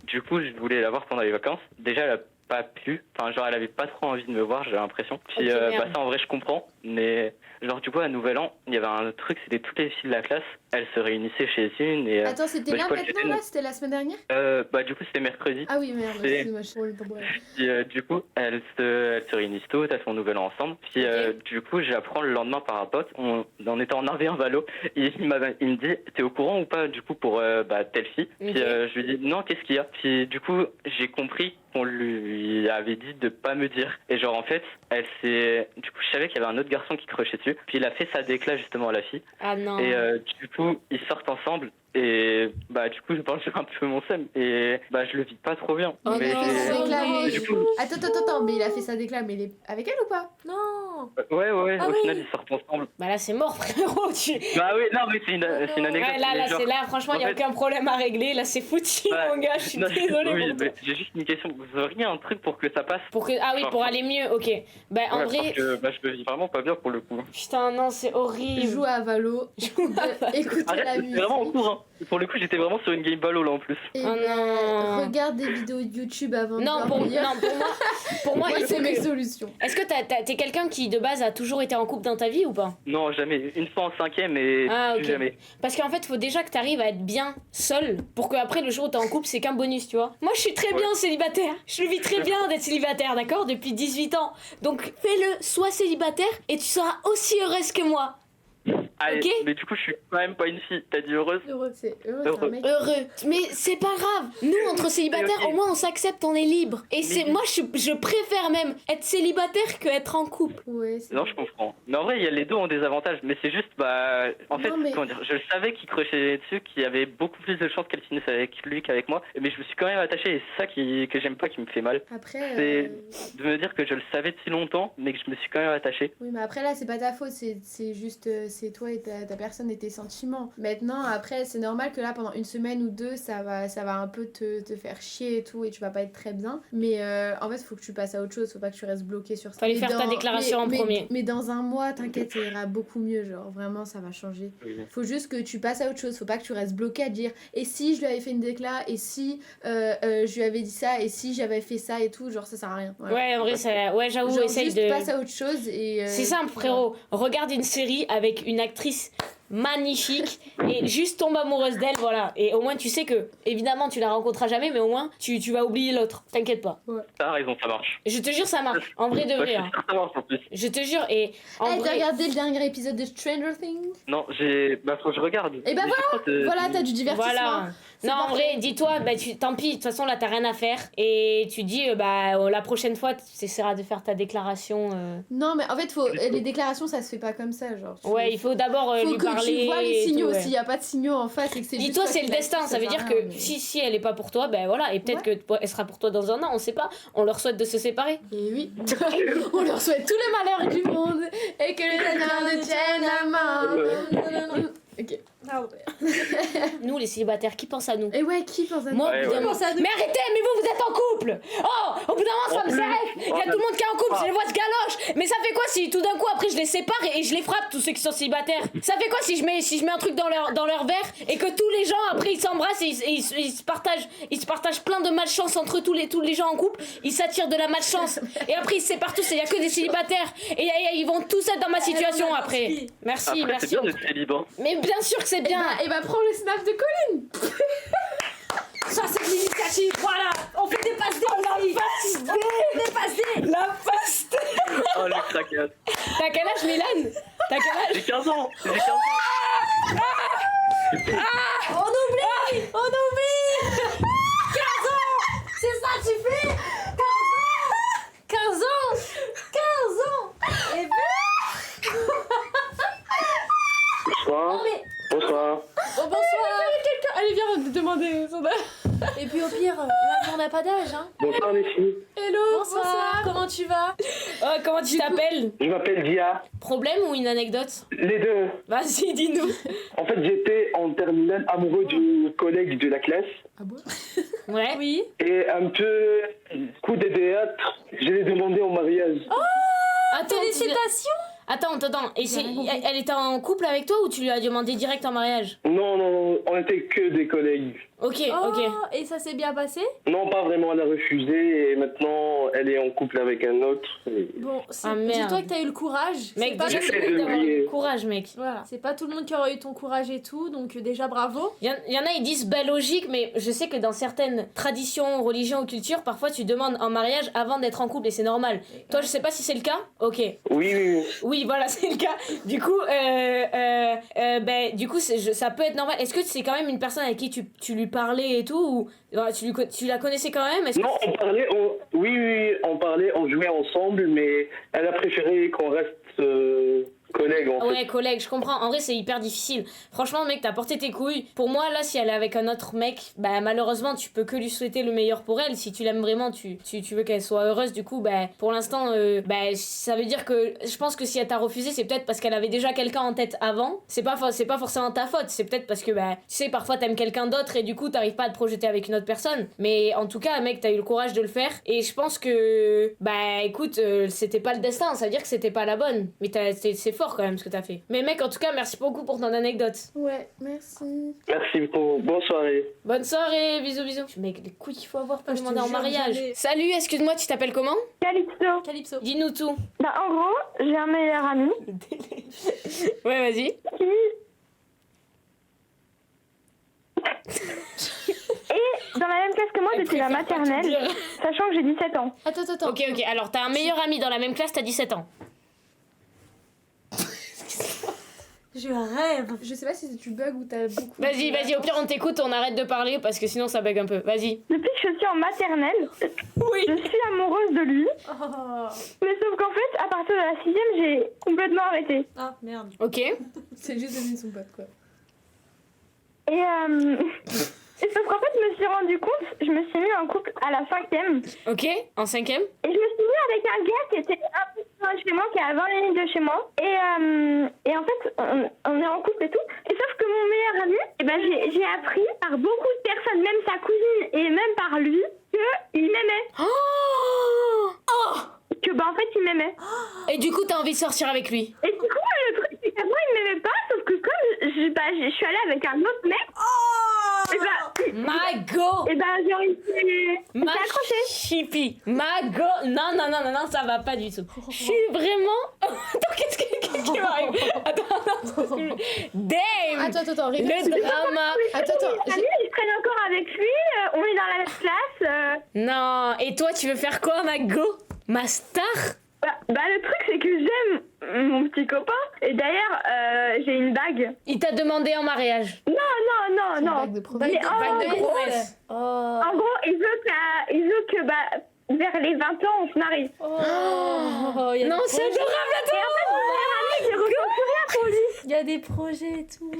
du coup, je voulais la voir pendant les vacances. Déjà, pas plu. Enfin, genre, elle avait pas trop envie de me voir, j'ai l'impression. Puis, Ok, merde. ça, en vrai, je comprends. Mais, genre, du coup, à Nouvel An, il y avait un truc, c'était toutes les filles de la classe. Elles se réunissaient chez une et... Attends, c'était bah, là je crois que maintenant, c'était- là? C'était la semaine dernière? du coup, c'était mercredi. Ah oui, merde, Et- excuse-moi, je suis trop le temps pour elle. Puis, du coup, elles se réunissent toutes, elles font Nouvel An ensemble. Puis, du coup, j'apprends le lendemain par un pote, on était en 1v1 Valo, et il me dit, t'es au courant ou pas, du coup, pour telle fille? Puis, Ok. je lui dis, non, qu'est-ce qu'il y a? Puis, du coup, j'ai compris qu'on lui avait dit de pas me dire. Et genre, en fait, du coup, je savais qu'il y avait un autre garçon qui crochait dessus. Puis, il a fait sa déclat, justement, à la fille. Ah non. Et du coup, ils sortent ensemble. Et du coup, je pense que j'ai un peu mon seum. Et je le vis pas trop bien. Oh Il a non. fait sa décla, Oh, mais... du coup, Attends, mais il a fait sa décla, mais il est avec elle ou pas? Non. ouais, Ah au oui. final, ils sortent ensemble. Bah là, c'est mort, frérot. Bah oui, non, mais c'est une anecdote. Ouais, là, mais genre, franchement, il n'y a en fait- aucun problème à régler. Là, c'est foutu, Ouais. mon gars. Je suis non, désolée oui, pour toi. mais j'ai juste une question. Vous auriez un truc pour que ça passe? Ah oui, pour aller mieux, ok. Bah, en Ouais, vrai, parce que je me vis vraiment pas bien pour le coup. putain, non, c'est horrible. Joue à Valo, écoutez Arrête, la j'étais musique. vraiment en cours. Hein. Pour le coup, j'étais vraiment sur une game Valo là en plus. Et Oh non. regarde des vidéos de YouTube avant Non, de pour dormir. moi, Moi, il faut c'est mes que... solutions. Est-ce que t'es quelqu'un qui, de base, a toujours été en couple dans ta vie ou pas? Non, jamais. Une fois en 5ème et Ah, plus ok. jamais. Parce qu'en fait, il faut déjà que t'arrives à être bien seul pour que après le jour où t'es en couple, c'est qu'un bonus, tu vois. Moi, je suis très bien célibataire. Je le vis très bien d'être célibataire, d'accord? Depuis 18 ans. Donc, fais-le, sois célibataire et tu seras aussi heureuse que moi. Allez, Ok. mais du coup, je suis quand même pas une fille. T'as dit heureuse? Heureux, c'est un mec. Heureux. Mais c'est pas grave. Nous, entre célibataires, Ok. au moins, on s'accepte, on est libre. Et c'est moi, je préfère même être célibataire que être en couple. Ouais, c'est Non, je comprends. Mais en vrai, les deux ont des avantages. Mais c'est juste, en fait, Non, mais- comment dire, je le savais qu'il crochait dessus, qu'il y avait beaucoup plus de chances qu'elle finisse avec lui qu'avec moi. Mais je me suis quand même attaché et c'est ça que j'aime pas, qui me fait mal. Après, C'est de me dire que je le savais depuis longtemps, mais que je me suis quand même attaché. oui, mais après là, c'est pas ta faute, c'est juste, c'est toi et ta personne et tes sentiments. Maintenant, après, c'est normal que là, pendant une semaine ou deux, ça va un peu te faire chier et tout, et tu vas pas être très bien. Mais en fait, faut que tu passes à autre chose, faut pas que tu restes bloqué sur ça. Fallait Mais faire ta déclaration en premier. Mais dans un mois, t'inquiète, ça ira beaucoup mieux, genre vraiment, ça va changer. Oui. Faut juste que tu passes à autre chose, faut pas que tu restes bloqué à dire et si je lui avais fait une décla, et si je lui avais dit ça, et si j'avais fait ça et tout, genre ça sert à rien. Voilà. Ouais, en vrai, j'avoue, Genre essaye juste de... passe à autre chose et... C'est simple, frérot. Regarde une série avec une actrice magnifique et juste tombe amoureuse d'elle, voilà. Et au moins, tu sais que, évidemment, tu la rencontreras jamais, mais au moins, tu vas oublier l'autre. T'inquiète pas. T'as raison, ça marche. Je te jure, ça marche. En vrai de Ouais, vrai. je suis Hein. sûr que ça marche en plus. Je te jure, et en Hey, t'as vrai... regardé le dernier épisode de Stranger Things? Non, faut que je regarde. Et bah Mais je crois que- Voilà, t'as du divertissement. Voilà. C'est Non, en parfait. vrai, dis-toi, tant pis, de toute façon, là, t'as rien à faire. Et tu dis, la prochaine fois, tu essaieras de faire ta déclaration. Non, mais en fait, les déclarations, ça se fait pas comme ça, genre. Ouais, il faut d'abord faut lui que parler. tu vois les et signaux. tout, ouais. S'il y a pas de signaux en face et que c'est juste Dis-toi, toi c'est qui le l'as destin. dit, Ça veut sert dire à que rien, mais- si elle est pas pour toi, ben voilà. Et peut-être que elle sera pour toi dans un an, on sait pas. On leur souhaite de se séparer. Et oui, on leur souhaite tous les malheurs du monde et que les anneaux nous tiennent la main. Ok. Ah ouais. Nous, les célibataires, qui pense à nous? Et ouais, qui pense à Moi, Ouais, au bout d'un ouais. moment- Mais arrêtez, mais vous êtes en couple! Oh, au bout d'un moment, ça me s'arrête! Il y a tout le monde qui est en couple, je les vois se galoche! Mais ça fait quoi si tout d'un coup, après, je les sépare et je les frappe, tous ceux qui sont célibataires? Ça fait quoi si je mets un truc dans leur verre et que tous les gens, après, ils s'embrassent et ils se partagent plein de malchance entre tous les gens en couple, ils s'attirent de la malchance et après, ils se séparent tous et il y a que des célibataires et ils vont tous être dans ma situation après. Merci, Après, c'est merci. bien d'être célibat. Mais bien sûr que c'est bien! Et bah, prends le snap de Colline. Ça, c'est de l'initiative, voilà. On fait des passes D. Des passes D. La passe! Oh, le craquage. T'as quel âge, Milan? T'as quel âge? J'ai 15 ans. J'ai 15 ans. On oublie. 15 ans. C'est ça, tu fais 15 ans. Et Bonsoir. Bonsoir. oh, bonsoir. Allez, viens, on va te demander son âge. Et puis au pire, là, on n'a pas d'âge, hein. Bonsoir les filles. Hello, Bonsoir. Comment tu vas? Comment tu t'appelles? Je m'appelle Dia. Problème ou une anecdote? Les deux. Vas-y, dis-nous. En fait, j'étais en terminale amoureux du collègue de la classe. Ah bon? Ouais. Oui. Et un peu coup de théâtre, je l'ai demandé en mariage. Attends, Félicitations. Attends. Et elle était en couple avec toi ou tu lui as demandé direct en mariage? Non, on était que des collègues. Ok. Et ça s'est bien passé? Non, pas vraiment, elle a refusé et maintenant elle est en couple avec un autre. Bon, merde. dis-toi que t'as eu le courage. Mec, C'est pas déjà, tout- j'essaie c'est de d'avoir l'oublier. du courage, mec. Voilà, c'est pas tout le monde qui aurait eu ton courage et tout, donc déjà bravo. Il y en a, ils disent bah logique, mais je sais que dans certaines traditions, religions ou cultures, parfois tu demandes en mariage avant d'être en couple et c'est normal. Toi, je sais pas si c'est le cas. Ok. Oui. Oui, voilà, c'est le cas. Du coup, ça peut être normal. Est-ce que c'est quand même une personne avec qui tu lui parlais et tout ou tu la connaissais quand même? Non, on parlait, on jouait ensemble, mais elle a préféré qu'on reste collègues en fait. Ouais, collègue, je comprends. En vrai, c'est hyper difficile. Franchement, mec, t'as porté tes couilles. Pour moi, là, si elle est avec un autre mec, bah malheureusement, tu peux que lui souhaiter le meilleur pour elle. Si tu l'aimes vraiment, tu veux qu'elle soit heureuse. Du coup, bah pour l'instant, ça veut dire que je pense que si elle t'a refusé, c'est peut-être parce qu'elle avait déjà quelqu'un en tête avant. C'est pas forcément ta faute. C'est peut-être parce que tu sais, parfois t'aimes quelqu'un d'autre et du coup, t'arrives pas à te projeter avec une autre personne. Mais en tout cas, mec, t'as eu le courage de le faire. Et je pense que écoute, c'était pas le destin. Ça veut dire que c'était pas la bonne. Mais c'est fort quand même ce que t'as fait. Mais mec, en tout cas, merci beaucoup pour ton anecdote. Ouais, merci. Merci beaucoup, bonne soirée. Bonne soirée, bisous. Mec, les couilles qu'il faut avoir pour demander en mariage. jamais. Salut, excuse-moi, tu t'appelles comment? Calypso. Dis-nous tout. Bah, en gros, j'ai un meilleur ami Ouais, vas-y. qui... Et dans la même classe que moi depuis la maternelle, sachant que j'ai 17 ans. Attends. Ok, alors t'as un meilleur ami dans la même classe, t'as 17 ans. Je rêve. Je sais pas si tu bugs ou t'as beaucoup. Vas-y, au pire on t'écoute, on arrête de parler parce que sinon ça bug un peu. Vas-y. Depuis que je suis en maternelle, Oui. je suis amoureuse de lui. Oh. Mais sauf qu'en fait, à partir de la 6ème, j'ai complètement arrêté. Ah merde. Ok. C'est juste devenu son pote quoi. Et sauf qu'en fait, je me suis rendu compte, je me suis mis en couple à la 5ème. Ok, en 5ème. Et je me suis mis avec un gars qui était un peu plus loin de chez moi, qui est à 20 minutes de chez moi. Et en fait, on est en couple et tout. Et sauf que mon meilleur ami, j'ai appris par beaucoup de personnes, même sa cousine et même par lui, qu'il m'aimait. Oh. Que en fait, il m'aimait. Et du coup, t'as envie de sortir avec lui. Et du coup, le truc, c'est qu'avant, il m'aimait pas, sauf que comme je suis allée avec un autre mec, My go. et genre, il s'est accroché. Chippy. My go. Non, ça va pas du tout. Je suis vraiment... Attends, qu'est-ce qui m'arrive? Attends. Damn. Attends, Le drama. Attends. Je traîne encore avec lui, on est dans la même classe. Non, et toi, tu veux faire quoi, ma go? Ma star? Le truc, c'est que j'aime mon petit copain. Et d'ailleurs, j'ai une bague. Il t'a demandé en mariage. Non. Bague de promesse. Mais Bague de promesse. en gros, il veut que vers les 20 ans, on se marie. Non, c'est adorable, attends. Je ressens plus rien pour lui. Il y a des projets et tout.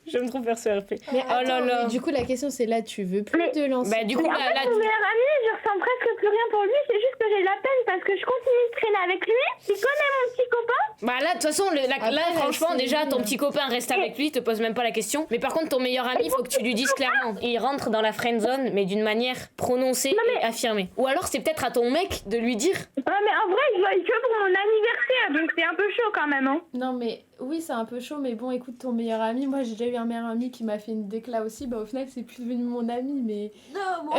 J'aime trop faire ce RP. Mais oh là là. mais du coup, la question c'est là, tu veux plus de lancer. Bah, du coup, Mais en là, fait, mon meilleur ami, je ressens presque plus rien pour lui. C'est juste que j'ai de la peine parce que je continue de traîner avec lui. Il connaît mon petit copain. Bah là, de toute façon, là, franchement, c'est déjà, ton nul. petit copain reste avec lui, te pose même pas la question. Mais par contre, ton meilleur ami, faut que tu lui dises clairement. Il rentre dans la friend zone, mais d'une manière prononcée et affirmée. Ou alors, c'est peut-être à ton mec de lui dire. Ouais, mais en vrai, il voit que pour mon anniversaire, donc c'est un peu chaud quand même. Hein. Non mais oui c'est un peu chaud mais bon écoute ton meilleur ami, moi j'ai déjà eu un meilleur ami qui m'a fait une décla aussi, au final c'est plus devenu mon ami mais... Non, moi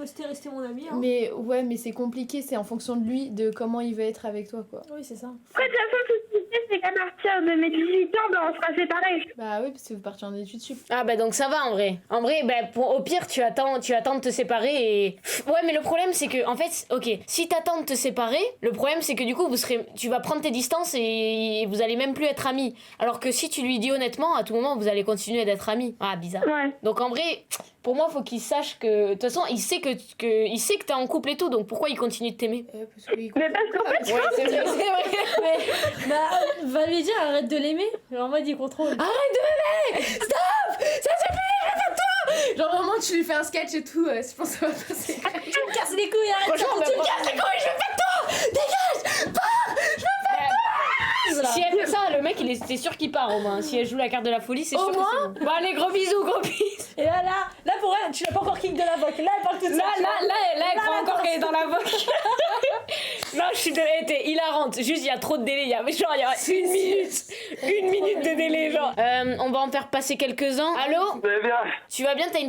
c'était resté mon ami. Hein. Mais ouais mais c'est compliqué, c'est en fonction de lui, de comment il va être avec toi quoi. Oui, c'est ça. Après, de toute façon, tout ce qui se fait, c'est qu'à partir de mes 18 ans, on sera séparés. Bah oui parce que vous partez en études sup. Ah bah donc ça va en vrai. En vrai, au pire, tu attends de te séparer et... Ouais, mais le problème, c'est que, en fait, ok, si t'attends de te séparer, le problème, c'est que du coup, tu vas prendre tes distances et vous allez même plus être amis. Alors que si tu lui dis honnêtement, à tout moment, vous allez continuer d'être amis. Ah, bizarre. Ouais. Donc en vrai, pour moi, faut qu'il sache que... De toute façon, il sait que t'es en couple et tout, donc pourquoi il continue de t'aimer? Parce que Mais parce qu'en fait, Ouais, c'est vrai. Va lui dire arrête de l'aimer. En mode il contrôle. Arrête de m'aimer. Stop. Ça suffit. Genre vraiment tu lui fais un sketch et tout, je pense que ça va passer. Tu me casses les couilles, arrête. Franchement, Tu me casses les couilles, je veux pas de toi. Dégage. Si elle fait ça, le mec, c'est sûr qu'il part au moins. Si elle joue la carte de la folie, c'est sûr que c'est bon. Bon, allez, gros bisous. Et là pour elle, tu l'as pas encore kick de la voque. Là elle parle toute seule. Là, elle croit encore qu'elle est dans la voque. Non, je je suis désolée, t'es hilarante. Juste, il y a trop de délai. Il y a une minute de délai, genre. On va en faire passer quelques-uns. Allô? Bien. Tu vas bien? T'as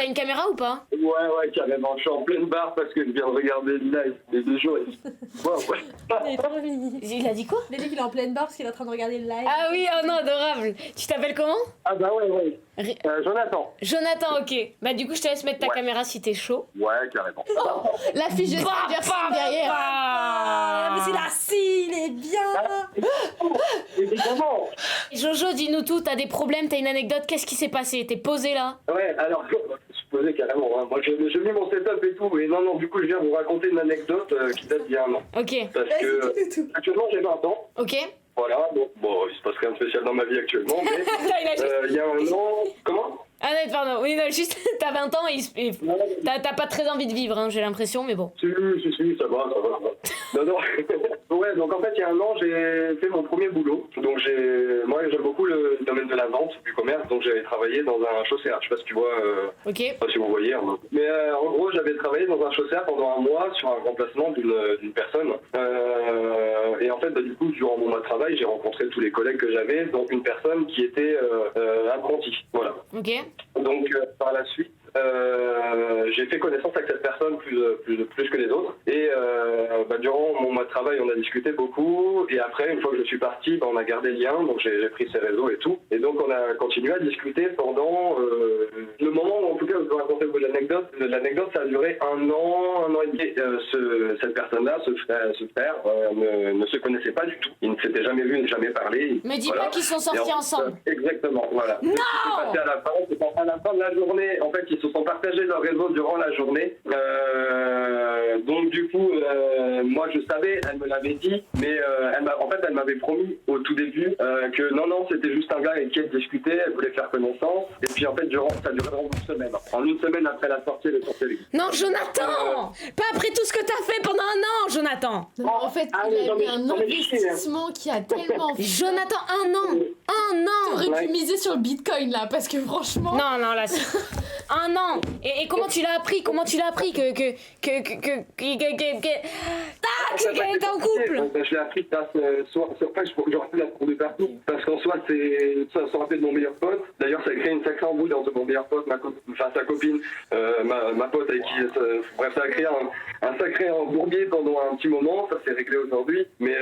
une caméra ou pas? Ouais, carrément. Je suis en pleine barre parce que je viens de regarder le live les 2 jours. Il est trop mignon. Il a dit quoi? Il a dit qu'il est en pleine barre parce qu'il est en train de regarder le live. Ah oui, oh non, adorable. Tu t'appelles comment? Ah bah ouais. Jonathan. Jonathan, ok. Bah du coup, je te laisse mettre ta caméra si t'es chaud. Ouais, carrément. La fiche de derrière. Ah, mais c'est là, si, il est bien. Évidemment. Jojo, dis-nous tout. T'as des problèmes, t'as une anecdote. Qu'est-ce qui s'est passé? T'es posé là? Ouais, alors, je suis posé carrément. Hein. Moi, j'ai mis mon setup et tout. Mais non, du coup, je viens vous raconter une anecdote qui date d'il y a un an. Ok. Parce que actuellement, j'ai 20 ans. Ok. Voilà, donc bon, il se passe rien de spécial dans ma vie actuellement, mais il y a un an... Comment? Ah non, pardon. Oui, non, juste, t'as 20 ans et t'as pas très envie de vivre, hein, j'ai l'impression, mais bon. Si, ça va. Non. Ouais, donc en fait, il y a un an, j'ai fait mon premier boulot. Donc moi, j'aime beaucoup le domaine de la vente, du commerce, donc j'avais travaillé dans un chausséa. Je sais pas si tu vois, ok. Je sais pas si vous voyez. Hein. Mais en gros, j'avais travaillé dans un chausséa pendant un mois sur un remplacement d'une personne. Et en fait, du coup, durant mon mois de travail, j'ai rencontré tous les collègues que j'avais, dont une personne qui était apprentie. Voilà. Ok. Donc, par la suite, j'ai fait connaissance avec cette personne plus que les autres. Et durant mon mois de travail, on a discuté beaucoup. Et après, une fois que je suis parti, on a gardé le lien. Donc, j'ai pris ses réseaux et tout. Et donc, on a continué à discuter pendant le moment où, en tout cas, je vais raconter vous l'anecdote. L'anecdote, ça a duré un an et demi. Cette personne-là, ce frère, ne se connaissait pas du tout. Ils ne s'étaient jamais vus, jamais parlé. Me dis pas qu'ils sont sortis ensemble. Exactement, voilà. Non! C'est à la fin de la journée, en fait, ils se sont partagés leur réseau durant la journée. Donc du coup, moi je savais, elle me l'avait dit, mais elle m'avait promis au tout début que non, c'était juste un gars avec qui elle discutait, elle voulait faire connaissance. Et puis en fait, ça durait vraiment une semaine. En une semaine après la sortie, elle est sortie avec. Non, Jonathan! Pas après tout ce que t'as fait pendant un an, Jonathan! Non, en fait, il a mis un investissement qui a tellement fait. Jonathan, un an! T'aurais pu miser sur le bitcoin là, parce que franchement. Non, là, c'est... Un an! Et comment tu l'as appris? Que tac! C'est qu'elle était en couple! Je l'ai appris sur j'aurais pu la trouver partout. Parce qu'en soi, ça se rappelle de mon meilleur pote. D'ailleurs, ça a créé une sacrée embrouille entre mon meilleur pote, sa copine, ma pote avec qui. Bref, ça a créé un sacré bourbier pendant un petit moment. Ça s'est réglé aujourd'hui. Mais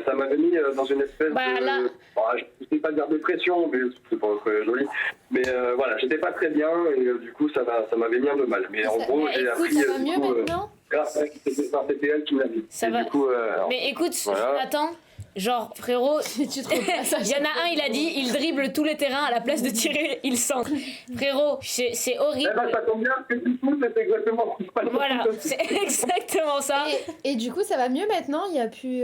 ça m'avait mis dans une espèce de. Je ne sais pas dire dépression, mais c'est pas très joli. Mais voilà, j'étais pas très bien et du coup, ça m'avait mis un peu mal. Mais en gros, j'ai appris. Ça va mieux maintenant? Grâce à c'était elle qui me l'a dit. Ça va. Du coup, mais écoute, voilà. Jonathan, genre, frérot, il y en a un, il a dit, il dribble tous les terrains à la place de tirer, il centre. Frérot, c'est horrible. Eh ben, ça tombe bien, parce que du coup, c'est exactement ce qui se passe. Voilà, c'est exactement ça. Et du coup, ça va mieux maintenant? Il y a plus.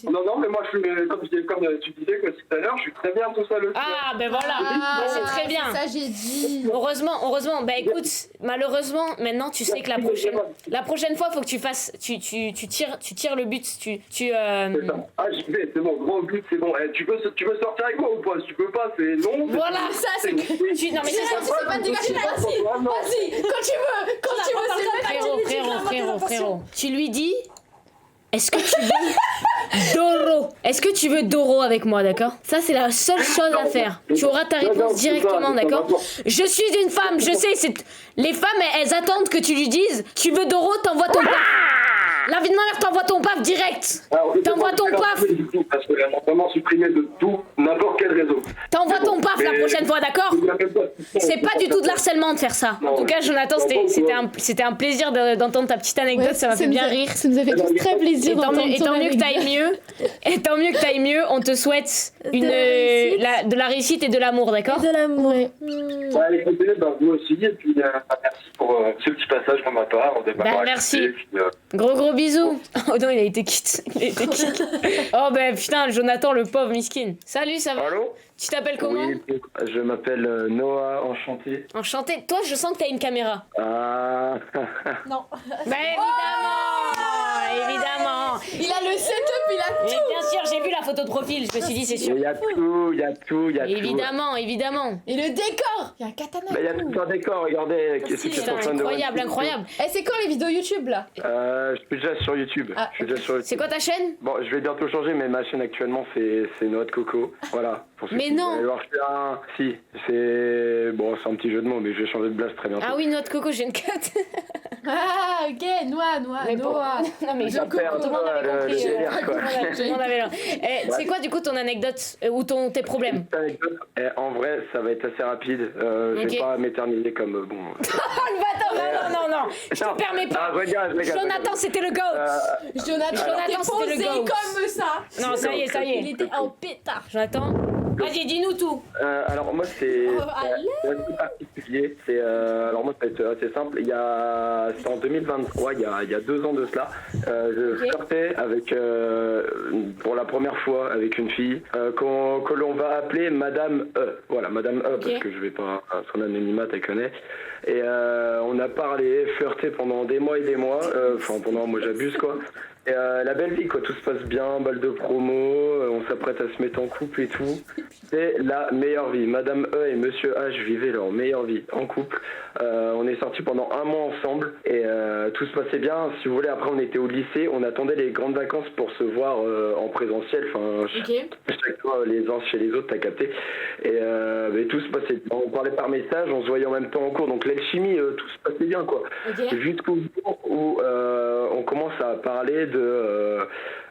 Non, mais moi, comme tu disais que tout à l'heure, je suis très bien tout seul aussi. Ah, ben voilà, c'est très bien. Ça, j'ai dit. Heureusement, bah écoute, malheureusement, maintenant, tu sais que la prochaine fois, faut que tu fasses. Tu tires le but. C'est ça. Ah, j'y vais, c'est bon, grand but, c'est bon. Tu veux sortir avec moi ou pas? Si tu peux pas, c'est non. Voilà, ça, c'est que. Non, mais c'est pas dégager, vas-y, quand tu veux, frérot. Tu lui dis. Est-ce que tu veux Doro? Est-ce que tu veux Doro avec moi, d'accord? Ça, c'est la seule chose à faire. Tu auras ta réponse directement, d'accord? Je suis une femme, je sais, les femmes, elles attendent que tu lui dises tu veux Doro, t'envoies ton paf. La vie de ma mère, t'envoies ton paf direct. T'envoies ton paf. Parce que là, vraiment supprimé de tout, n'importe quel réseau. T'envoies ton paf la prochaine fois, d'accord? C'est pas du tout de l'harcèlement de faire ça. En tout cas, Jonathan, c'était un plaisir d'entendre ta petite anecdote, ça m'a fait bien rire. Ça nous a fait tous très plaisir d'entendre ton anecdote. Et tant mieux que t'ailles mieux, on te souhaite de la réussite et de l'amour, d'accord? De l'amour. Écoutez, vous aussi, et puis merci pour ce petit passage de ma part. Merci. Gros bisous. Oh non, il a été quitte. Oh ben putain, Jonathan, le pauvre miskin. Salut, ça va? Allô? Tu t'appelles comment? Oui, je m'appelle Noah, enchanté. Enchanté. Toi, je sens que t'as une caméra. Ah. Non. Bah évidemment. Il a le setup, il a tout. Mais bien sûr, j'ai vu la photo de profil, je me suis dit, c'est sûr. Il y a tout, il y a tout. Évidemment, évidemment. Et le décor. Il y a un katana. Il y a tout un décor, regardez. Merci, ceux qui sont Putain, fans de incroyable, One Piece. incroyable. Eh, c'est quoi les vidéos YouTube là? Je suis déjà sur YouTube. Ah, Je suis déjà sur YouTube. C'est quoi ta chaîne? Bon, je vais bientôt changer, mais ma chaîne actuellement, c'est Noix de Coco. Voilà. Pour ceux Mais qui non. veulent voir faire Si, c'est... Bon, c'est un petit jeu de mots, mais je vais changer de blase très bientôt. Ah oui, noix de coco, j'ai une cut. Ah, ok, noix, Mais noix. Non, mais Ça perd tout le monde avait le compris. délire, quoi. Tout le monde avait là. C'est quoi du coup ton anecdote ou tes problèmes? Petite anecdote, en vrai, ça va être assez rapide. Je Ok. vais pas m'éterniser comme bon. Oh le bâtard, non, je te permets pas. Regarde, Jonathan, c'était le GOAT. Jonathan c'était posé le GOAT. comme ça. Non, ça y est. Il était en pétard. Jonathan, vas-y, dis-nous tout. Alors moi c'est allez. c'est assez particulier. Alors moi ça va être assez simple. C'était en 2023, il y a 2 ans de cela. Je flirtais avec pour la première fois avec une fille que l'on va appeler Madame E. Voilà, Madame E parce que je vais pas son anonymat, elle connaît. Et on a parlé, flirté pendant des mois et des mois. Moi j'abuse quoi. Et la belle vie quoi, tout se passe bien, balle de promo, on s'apprête à se mettre en couple et tout. C'est la meilleure vie. Madame E et Monsieur H vivaient leur meilleure vie en couple. On est sortis pendant 1 mois ensemble et tout se passait bien. Si vous voulez, après on était au lycée, on attendait les grandes vacances pour se voir en présentiel. Enfin, chaque fois les uns chez les autres, t'as capté. Et tout se passait bien. On parlait par message, on se voyait en même temps en cours. Donc l'alchimie, tout se passait bien quoi. Jusqu'au jour où on commence à parler de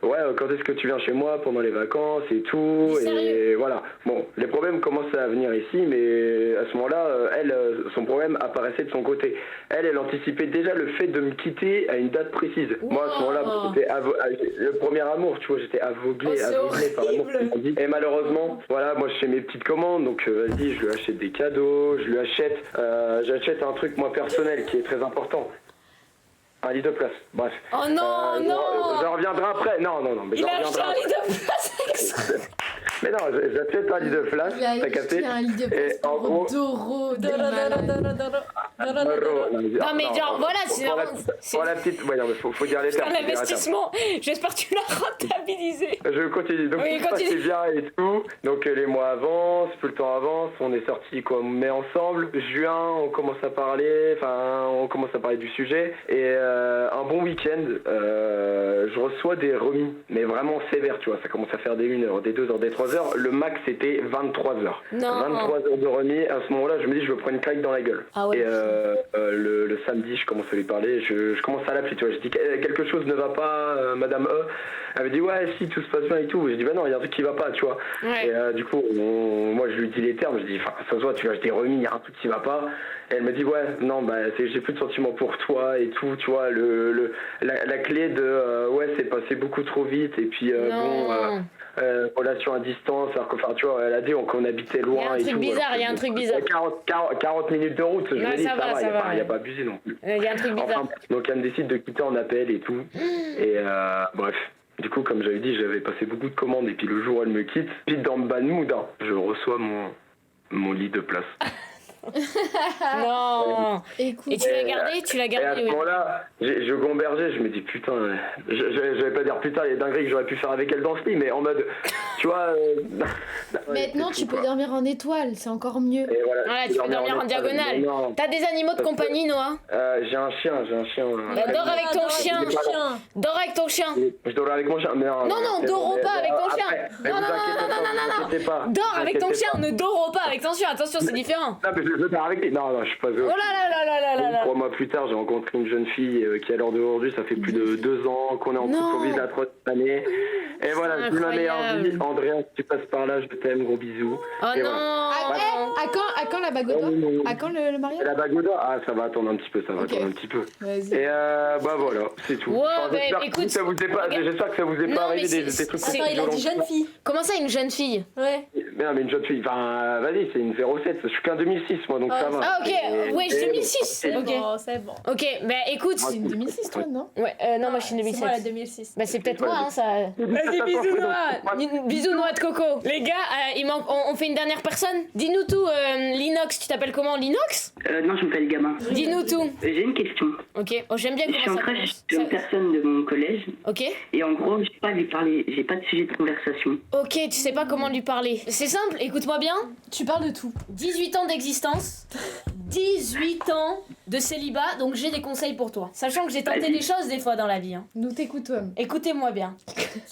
quand est-ce que tu viens chez moi pendant les vacances et tout. Et voilà. Bon, les problèmes commencent à venir ici, mais à ce moment-là, son problème apparaissait de son côté. Elle anticipait déjà le fait de me quitter à une date précise. Wow. Moi, à ce moment-là, c'était le premier amour, tu vois, j'étais aveuglé par l'amour. Et malheureusement, voilà, moi, je fais mes petites commandes, donc vas-y, je lui achète des cadeaux, j'achète un truc, moi, personnel, qui est très important. Un lit de place, bref. Oh non, non. Je reviendrai après. Non, mais il a acheté un lit de place. Mais non, j'achète un lit de place, t'as capté. Il a un lit de place en gros, Doro. Non mais genre voilà, c'est pour la petite, ouais, non mais faut dire les termes. C'est un investissement. J'espère que tu l'as rentabilisé. Je continue. Donc tout se passait bien et tout. Donc les mois avancent, plus le temps avance. On est sortis quoi, mais ensemble. Juin, on commence à parler. Du sujet. Et un bon week-end, je reçois des remis, mais vraiment sévères, tu vois. Ça commence à faire des 1 heure, des 2 heures, des 3 heures. Le max c'était 23 heures. Non. 23 heures de remis. À ce moment-là, je me dis, je veux prendre une claque dans la gueule. Ah ouais. Et le samedi, je commence à lui parler. Je commence à l'appeler, tu vois. Je dis quelque chose ne va pas, Madame E. Elle me dit ouais, si tout se passe bien et tout. Je dis bah non, il y a un truc qui va pas, tu vois. Ouais. Et du coup, moi je lui dis les termes. Je dis enfin, ça se voit, tu vois, je t'ai remis, il y a un truc qui va pas. Et elle me dit ouais, non, bah j'ai plus de sentiments pour toi et tout, tu vois. La clé de ouais, c'est passé beaucoup trop vite et puis relation à distance, alors que, enfin, tu vois, elle a dit qu'on habitait loin et tout. Il y a un truc bizarre. 40 minutes de route, je me dis, ça va, il n'y a pas abusé non plus. Il y a un truc bizarre. Enfin, donc elle me décide de quitter en appel et tout. Et bref. Du coup, comme j'avais dit, j'avais passé beaucoup de commandes et puis le jour où elle me quitte, puis dans le bad mood, je reçois mon lit de place. Non. Écoute. Et tu l'as gardé, Et à ce moment-là, je gombergeais, je me dis putain, je vais pas dire putain les dingueries que j'aurais pu faire avec elle dans ce lit, mais en mode, tu vois. Maintenant, tu peux dormir en étoile, c'est encore mieux. Voilà, tu peux dormir en diagonale. T'as des animaux de compagnie, Noah? J'ai un chien. Dors avec ton chien. Dors avec ton chien. Je dors avec mon chien. Non, dors pas avec ton chien. Non. Dors avec ton chien, ne dors pas avec ton chien. Attention, c'est différent. Non, mais je veux pas avec lui. Non, je suis pas. Oh là. 3 mois plus tard, j'ai rencontré une jeune fille qui, à l'heure d'aujourd'hui, ça fait plus de 2 ans qu'on est en couple, on vise la 3e année. Et voilà, c'est ma meilleure vie. Andrea, si tu passes par là, je t'aime, gros bisous. Oh et non. À quand la bague d'or? À quand le mariage? La bague d'or? Ah, ça va attendre un petit peu, Vas-y. Et voilà, c'est tout. Écoute, j'espère que ça vous est pas arrivé des trucs. Attends, il a dit jeune fille. Comment ça, une jeune fille? Ouais. mais une jeune fille, enfin, vas-y, c'est une 07, je suis qu'un 2006, moi, donc ça va. Ah, ok, ouais, je suis 2006. C'est Ok. bon, c'est bon. Ok, bah écoute. C'est une 2006, toi, non? Ouais, non, moi je suis une C'est moi 2007. la 2006. Bah c'est peut-être moi, hein, ça. Vas-y, bisous Noah. Bisous Noah de Coco. Les gars, il manque. On fait une dernière personne. Dis-nous tout, Linox. Tu t'appelles comment, Linox? Non, je m'appelle Gamin. Dis-nous tout. J'ai une question. Ok. Oh, j'aime bien Je suis comment en ça train commence. de une personne de mon collège. Ok. Et en gros, je sais pas lui parler, j'ai pas de sujet de conversation. Ok, tu sais pas comment lui parler. C'est simple, écoute-moi bien. Tu parles de tout. 18 ans d'existence, 18 ans de célibat, donc j'ai des conseils pour toi. Sachant que j'ai tenté des choses des fois dans la vie. Hein. Nous t'écoutons. Écoutez-moi bien.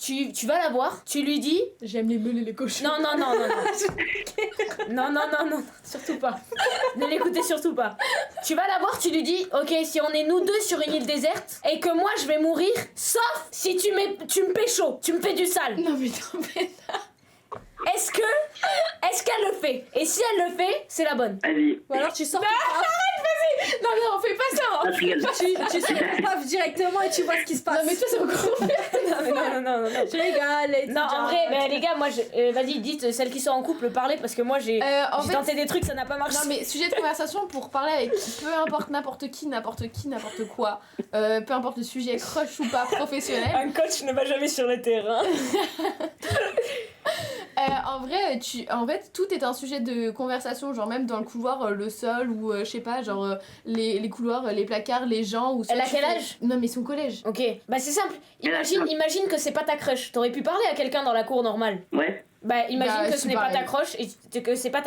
Tu vas la voir, tu lui dis... J'aime les meules et les cochons. Non, non, non, non, non. non, surtout pas. Ne l'écoutez surtout pas. Tu vas la voir, tu lui dis, ok, si on est nous deux sur une île déserte, et que moi je vais mourir, sauf si tu me pécho, tu me fais du sale. Non mais t'en fais pas. Est-ce qu'elle le fait? Et si elle le fait, c'est la bonne. Vas-y. Ou alors tu sors Arrête, vas-y. Non, on fait pas ça. Ah, tu rigoles. tu sors ton paf directement et tu vois ce qui se passe. Non mais toi c'est encore pire. Non. Je rigole. Non, en vrai, les gars, moi, vas-y, dites, celles qui sont en couple, parlez, parce que moi, j'ai tenté des trucs, ça n'a pas marché. Non mais sujet de conversation pour parler avec peu importe n'importe qui, n'importe quoi, peu importe le sujet, crush ou pas, professionnel. Un coach ne va jamais sur le terrain. En vrai, en fait, tout est un sujet de conversation, genre même dans le couloir, le sol ou je sais pas, genre les couloirs, les placards, les gens. Ou Elle a quel âge? Non mais son collège. Ok, bah c'est simple. Imagine que c'est pas ta crush. T'aurais pu parler à quelqu'un dans la cour normale. Ouais. Bah imagine que ce n'est pas pareil. ta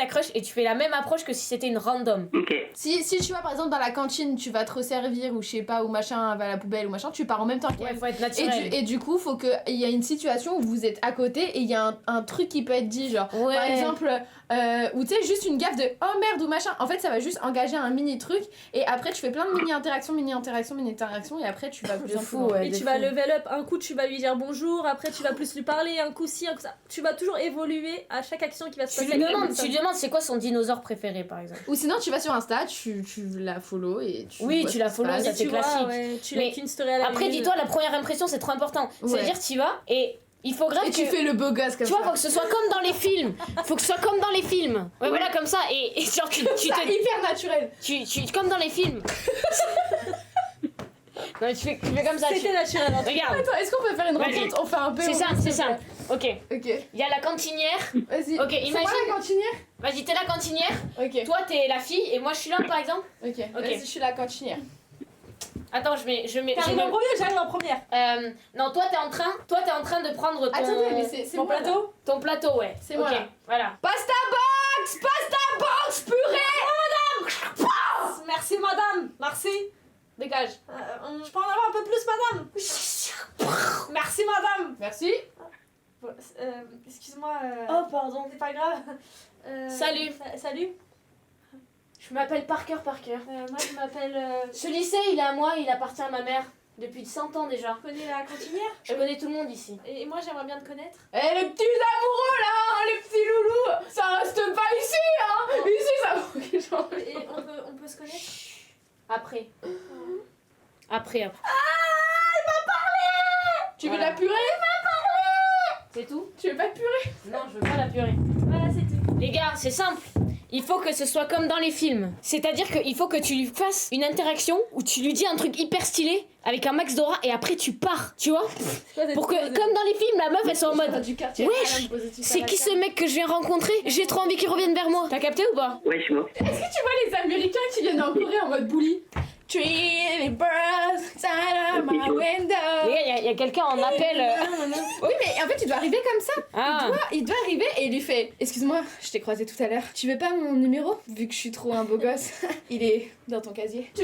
crush et tu fais la même approche que si c'était une random. Ok. Si tu vas par exemple dans la cantine, tu vas te resservir ou je sais pas, ou machin, va à la poubelle ou machin, tu pars en même temps qu'elle. Ouais, faut être naturel. Et du coup, faut qu'il y ait une situation où vous êtes à côté et il y a un truc qui peut être dit, genre Ouais. par exemple, ou tu sais, juste une gaffe de oh merde ou machin. En fait, ça va juste engager un mini truc et après, tu fais plein de mini-interactions et après, tu vas plus De en fou, plus. ouais. Et tu vas level up, un coup tu vas lui dire bonjour, après tu vas plus lui parler, un coup ci, un coup ça. Tu vas toujours évoluer à chaque action qui va se Tu passer. lui demandes c'est quoi son dinosaure préféré par exemple. Ou sinon, tu vas sur Insta, tu la follow et tu. Oui, vois tu ce la qui se follow, passe. ça, c'est Tu vois, classique. ouais, tu Mais like une story à la Après, une. dis-toi, la première impression c'est trop important. Ouais. C'est-à-dire, tu vas et il faut grave Et que. tu fais le beau gosse comme Tu ça. vois, faut que ce soit comme dans les films. Faut que ce soit comme dans les films. Ouais, voilà, comme ça. Et genre, tu te. hyper naturel. Comme dans les films. Non, tu fais comme ça. C'était naturel. En tout cas. Regarde. Attends, est-ce qu'on peut faire une Vas-y. rencontre? On fait un peu. C'est ça. Ok. Ok. Il y a la cantinière. Vas-y. Ok, C'est moi imagine. la cantinière? Vas-y, t'es la cantinière. Ok. Toi, t'es la fille. Et moi, je suis là, par exemple. Ok. Vas-y, je suis la cantinière. Attends, je mets. T'arrives en premier, j'arrive en première. Non, toi, t'es en train de prendre ton. Attendez, mais c'est ton moi, plateau. Ton plateau, ouais. C'est Ok, moi, là. Voilà. Pasta box, purée. Merci madame, merci. Dégage. Je peux en avoir un peu plus madame. Merci madame. Merci. Excuse-moi. Oh, pardon. C'est pas grave. Salut. Salut. Je m'appelle Parker. Moi je m'appelle. Ce lycée, il est à moi, il appartient à ma mère. Depuis 100 ans déjà. Tu connais la cantinière? Je connais tout le monde ici. Et moi j'aimerais bien te connaître. Eh les petits amoureux là, hein, les petits loulous, ça reste pas ici, hein. Ici ça. Et on peut se connaître? Après. Après. Il m'a parlé. Tu veux de la purée? Il m'a parlé. C'est tout? Tu veux pas de purée? Non, je veux pas la purée. Voilà, c'est tout. Les gars, c'est simple. Il faut que ce soit comme dans les films. C'est-à-dire qu'il faut que tu lui fasses une interaction où tu lui dis un truc hyper stylé avec un max d'aura et après tu pars, tu vois? Pour que, comme dans les films, la meuf elle soit en mode wesh, c'est qui ce mec que je viens rencontrer? J'ai trop envie qu'il revienne vers moi. T'as capté ou pas? Ouais, je suis moi. Est-ce que tu vois les Américains qui viennent en Corée en mode bully? Three birds inside of my window. Les gars, y a quelqu'un en appel. Oui, mais en fait, il doit arriver comme ça. Ah. Il doit arriver et il lui fait excuse-moi, je t'ai croisé tout à l'heure. Tu veux pas mon numéro? Vu que je suis trop un beau gosse, il est dans ton casier. Tu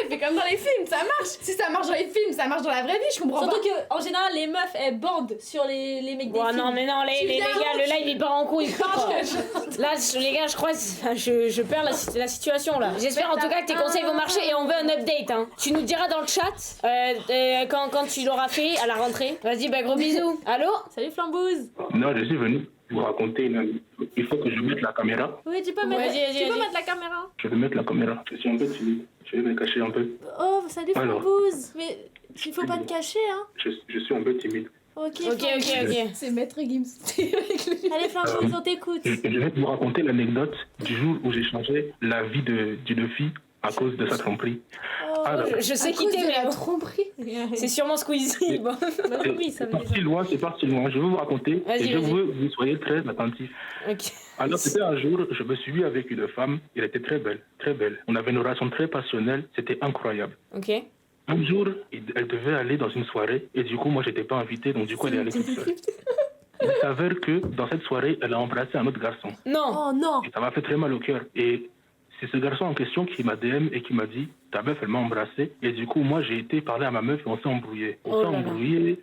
il fait comme dans les films, ça marche. Si ça marche dans les films, ça marche dans la vraie vie, je comprends Surtout pas. qu'en général, les meufs elles bandent sur les mecs des Bon, films. non, mais non, les gars, le live il part en couille. Là, les gars, je crois que je perds la situation là. J'espère en tout cas que tes conseils vont marcher et on veut un update. Hein. Tu nous diras dans le chat quand tu l'auras fait à la rentrée. Vas-y, bah gros bisous. Allô? Salut Flambouse. Non, je suis venu vous raconter une... Il faut que je mette la caméra. Oui, tu peux mettre, Vas-y. mettre la caméra. Je vais mettre la caméra. Je suis un peu timide. Je vais me cacher un peu. Oh, salut Alors. Flambouse. Mais il faut pas te cacher, hein. Je suis un peu timide. Ok, C'est Maître Gims. Allez, Flambouz, on t'écoute. Je vais vous raconter l'anecdote du jour où j'ai changé la vie d'une fille à cause de sa tromperie. Alors, Je sais qui t'es, de la mais tromperie. c'est sûrement Squeezie. Bon. Oui, ça c'est veut parti loin, c'est parti loin. Je vais vous raconter Vas-y, et je vas-y. veux que vous soyez très attentifs. Ok. Alors, c'était un jour, je me suis vu avec une femme, elle était très belle, très belle. On avait une relation très passionnelle, c'était incroyable. Ok. Un jour, elle devait aller dans une soirée et du coup, moi, j'étais pas invité, donc du coup, elle est allée toute seule. Il s'avère que dans cette soirée, elle a embrassé un autre garçon. Non. Oh non. Et ça m'a fait très mal au cœur. Et c'est ce garçon en question qui m'a DM et qui m'a dit ta meuf, elle m'a embrassé. Et du coup, moi, j'ai été parler à ma meuf et on s'est embrouillé. Oh là là.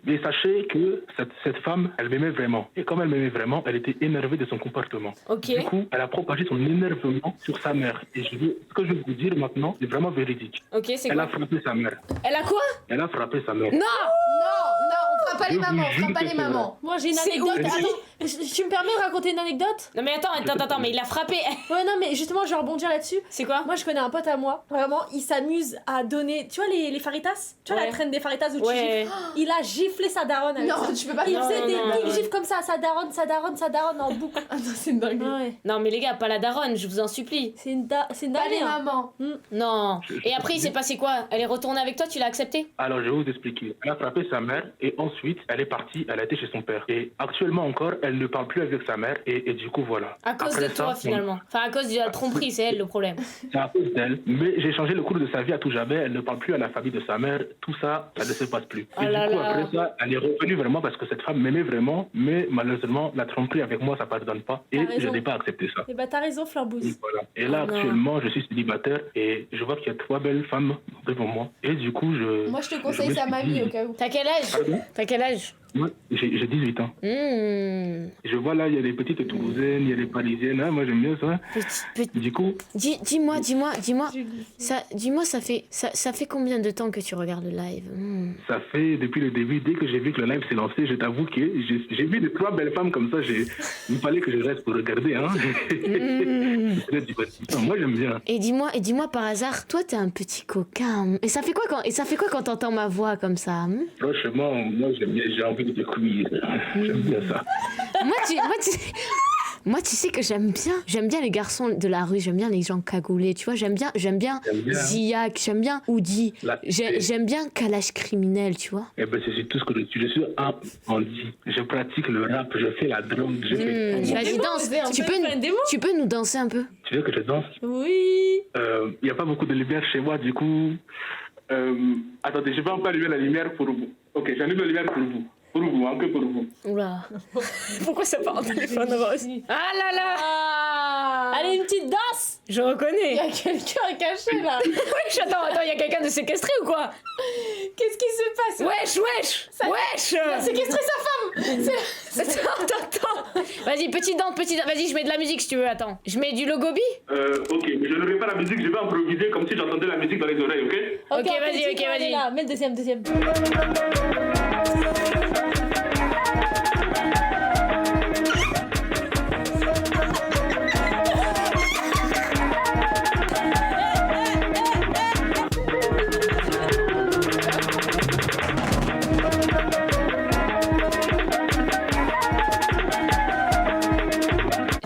Mais sachez que cette femme, elle m'aimait vraiment. Et comme elle m'aimait vraiment, elle était énervée de son comportement. Ok. Du coup, elle a propagé son énervement sur sa mère. Et ce que je vais vous dire maintenant, c'est vraiment véridique. Ok, c'est Elle quoi? a frappé sa mère. Elle a quoi? Elle a frappé sa mère. Non. Non, on fera pas les Je vous mamans, on jure fera pas que les c'est mamans. Moi, j'ai une C'est anecdote. ouf. Attends, tu me permets de raconter une anecdote? Non mais attends, mais il l'a frappé. Ouais, non, mais justement, je vais rebondir là-dessus. C'est quoi? Moi, je connais un pote à moi. Vraiment, il s'amuse à donner. Tu vois, les faritas? Tu vois, Ouais. la traîne des faritas où tu Ouais. gifles? Il a giflé sa daronne avec Non, ça. tu peux pas Il faire faisait ça. des non, big non. gifs comme ça, sa daronne en boucle. Ah non, c'est une dinguerie. Ouais. Non mais les gars, pas la daronne, je vous en supplie. C'est une Pas dinguerie, les hein. mamans. Non. Et après, il s'est passé quoi? Elle est retournée avec toi, tu l'as accepté? Alors, je vais vous expliquer. Elle a frappé sa mère et ensuite, elle est partie, elle a été chez son père. Et actuellement encore, elle ne parle plus avec sa mère et du coup, voilà. À cause Après de toi, ça, finalement. Enfin, à cause de la tromperie, c'est elle le problème. C'est à cause d'elle. Mais j'ai changé le cours de sa vie à tout jamais. Elle ne parle plus à la famille de sa mère. Tout ça, ça ne se passe plus. Oh Et là du coup, là. après ça, elle est revenue vraiment parce que cette femme m'aimait vraiment. Mais malheureusement, la tromperie avec moi, ça ne pardonne pas. Et T'as je raison. n'ai pas accepté ça. Et bah, t'as raison, Flambouz. Et voilà. Et là, Oh non. actuellement, je suis célibataire et je vois qu'il y a 3 belles femmes devant moi. Et du coup, Moi, je te je conseille me sa suis mamie dit- au cas où. T'as quel âge? Pardon. T'as quel âge? Moi, j'ai 18 ans. Je vois là, il y a des petites toulousaines, il y a des parisiennes. Hein, moi, j'aime bien ça. Du coup, Dis-moi, ça fait combien de temps que tu regardes le live? ça fait depuis le début, dès que j'ai vu que le live s'est lancé, je t'avoue que j'ai vu de 3 belles femmes comme ça. Il fallait que je reste pour regarder. Hein. C'est divertissant. Moi, j'aime bien. Et dis-moi par hasard, toi t'es un petit coquin. Et ça fait quoi quand t'entends ma voix comme ça? Franchement, moi, j'aime bien. J'ai envie de te cuire. J'aime bien ça. Moi, tu sais que j'aime bien les garçons de la rue, j'aime bien les gens cagoulés, tu vois, j'aime bien Ziak, j'aime bien Oudi, j'aime bien Kalash criminel, tu vois. Eh ben, c'est tout ce que je suis. Je suis un bandit. Je pratique le rap, je fais la drogue, je fais... Vas-y, danse. Tu peux nous danser un peu? Tu veux que je danse? Oui. Il n'y a pas beaucoup de lumière chez moi, du coup... attendez, je vais encore allumer la lumière pour vous. Ok, j'allume la lumière pour vous. Pour vous, hein, que pour vous. Oula. Pourquoi ça part en téléphone aussi? Ah là là. Allez, une petite danse. Je reconnais. Il y a quelqu'un caché là. Wesh, attends, il y a quelqu'un de séquestré ou quoi? Qu'est-ce qui se passe? Wesh. Il a séquestré sa femme. Attends. Vas-y, petite danse. Vas-y, je mets de la musique si tu veux, attends. Je mets du Logobi? Ok, mais je n'aurai pas la musique, je vais improviser comme si j'entendais la musique dans les oreilles, ok? Ok, vas-y. Là, mets le deuxième.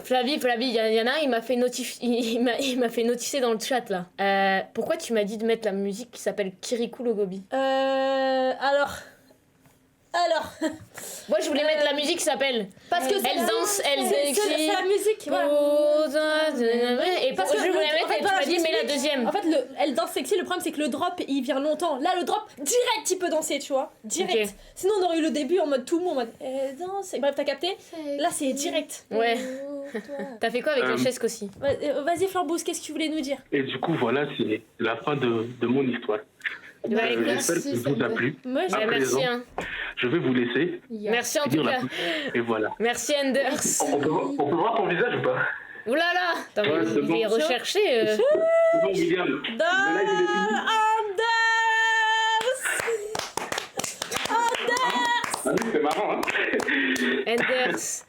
Flavie, il y en a un, il m'a fait notifier dans le chat là. Pourquoi tu m'as dit de mettre la musique qui s'appelle Kirikou Logobi? Alors. Moi je voulais mettre la musique qui s'appelle. Parce que elle danse, elle c'est la musique. Voilà. Et parce que je voulais mettre, et tu m'as dit mets la deuxième. En fait, elle danse sexy. Le problème c'est que le drop il vient longtemps. Là, le drop direct, il peut danser, tu vois. Direct. Ok. Sinon, on aurait eu le début en mode tout mou, en mode danse. Bref, t'as capté. Là, c'est direct. Ouais. T'as fait quoi avec la chaise aussi? Vas-y, Flambouz, qu'est-ce que tu voulais nous dire? Et du coup, voilà, c'est la fin de mon histoire. J'espère que ça vous a plu. Moi, À présent, merci. Hein. Je vais vous laisser. Merci en dire tout la cas. fin. Et voilà. Merci Anders. On peut voir ton visage ou pas? Ouh là là. Attends, Ouais, c'est il bon. est recherché. C'est bon, William. Le live, il est fini. Ah oui, c'est marrant, hein? Anders.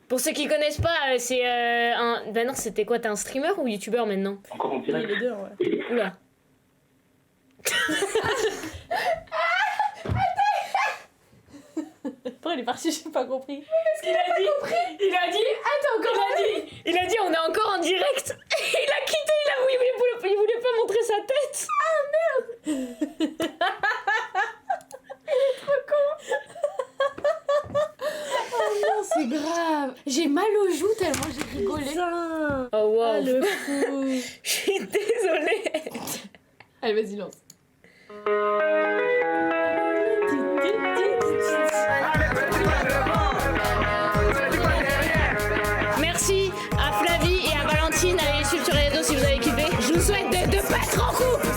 Pour ceux qui connaissent pas, c'est un. Ben non, c'était quoi? T'es un streamer ou youtubeur maintenant? Encore en direct. Les deux, ouais. Oula. Après, il est parti, j'ai pas compris. Il a dit, il a dit, on est encore en direct. Il a quitté, il voulait pas montrer sa tête. Oh non, c'est grave. J'ai mal aux joues tellement j'ai rigolé. Putain. Oh wow. Ah, le fou. Je suis désolée. Allez, vas-y, lance. Merci à Flavie et à Valentine. Allez les suivre sur les réseaux si vous avez kiffé. Je vous souhaite de pas être en couple.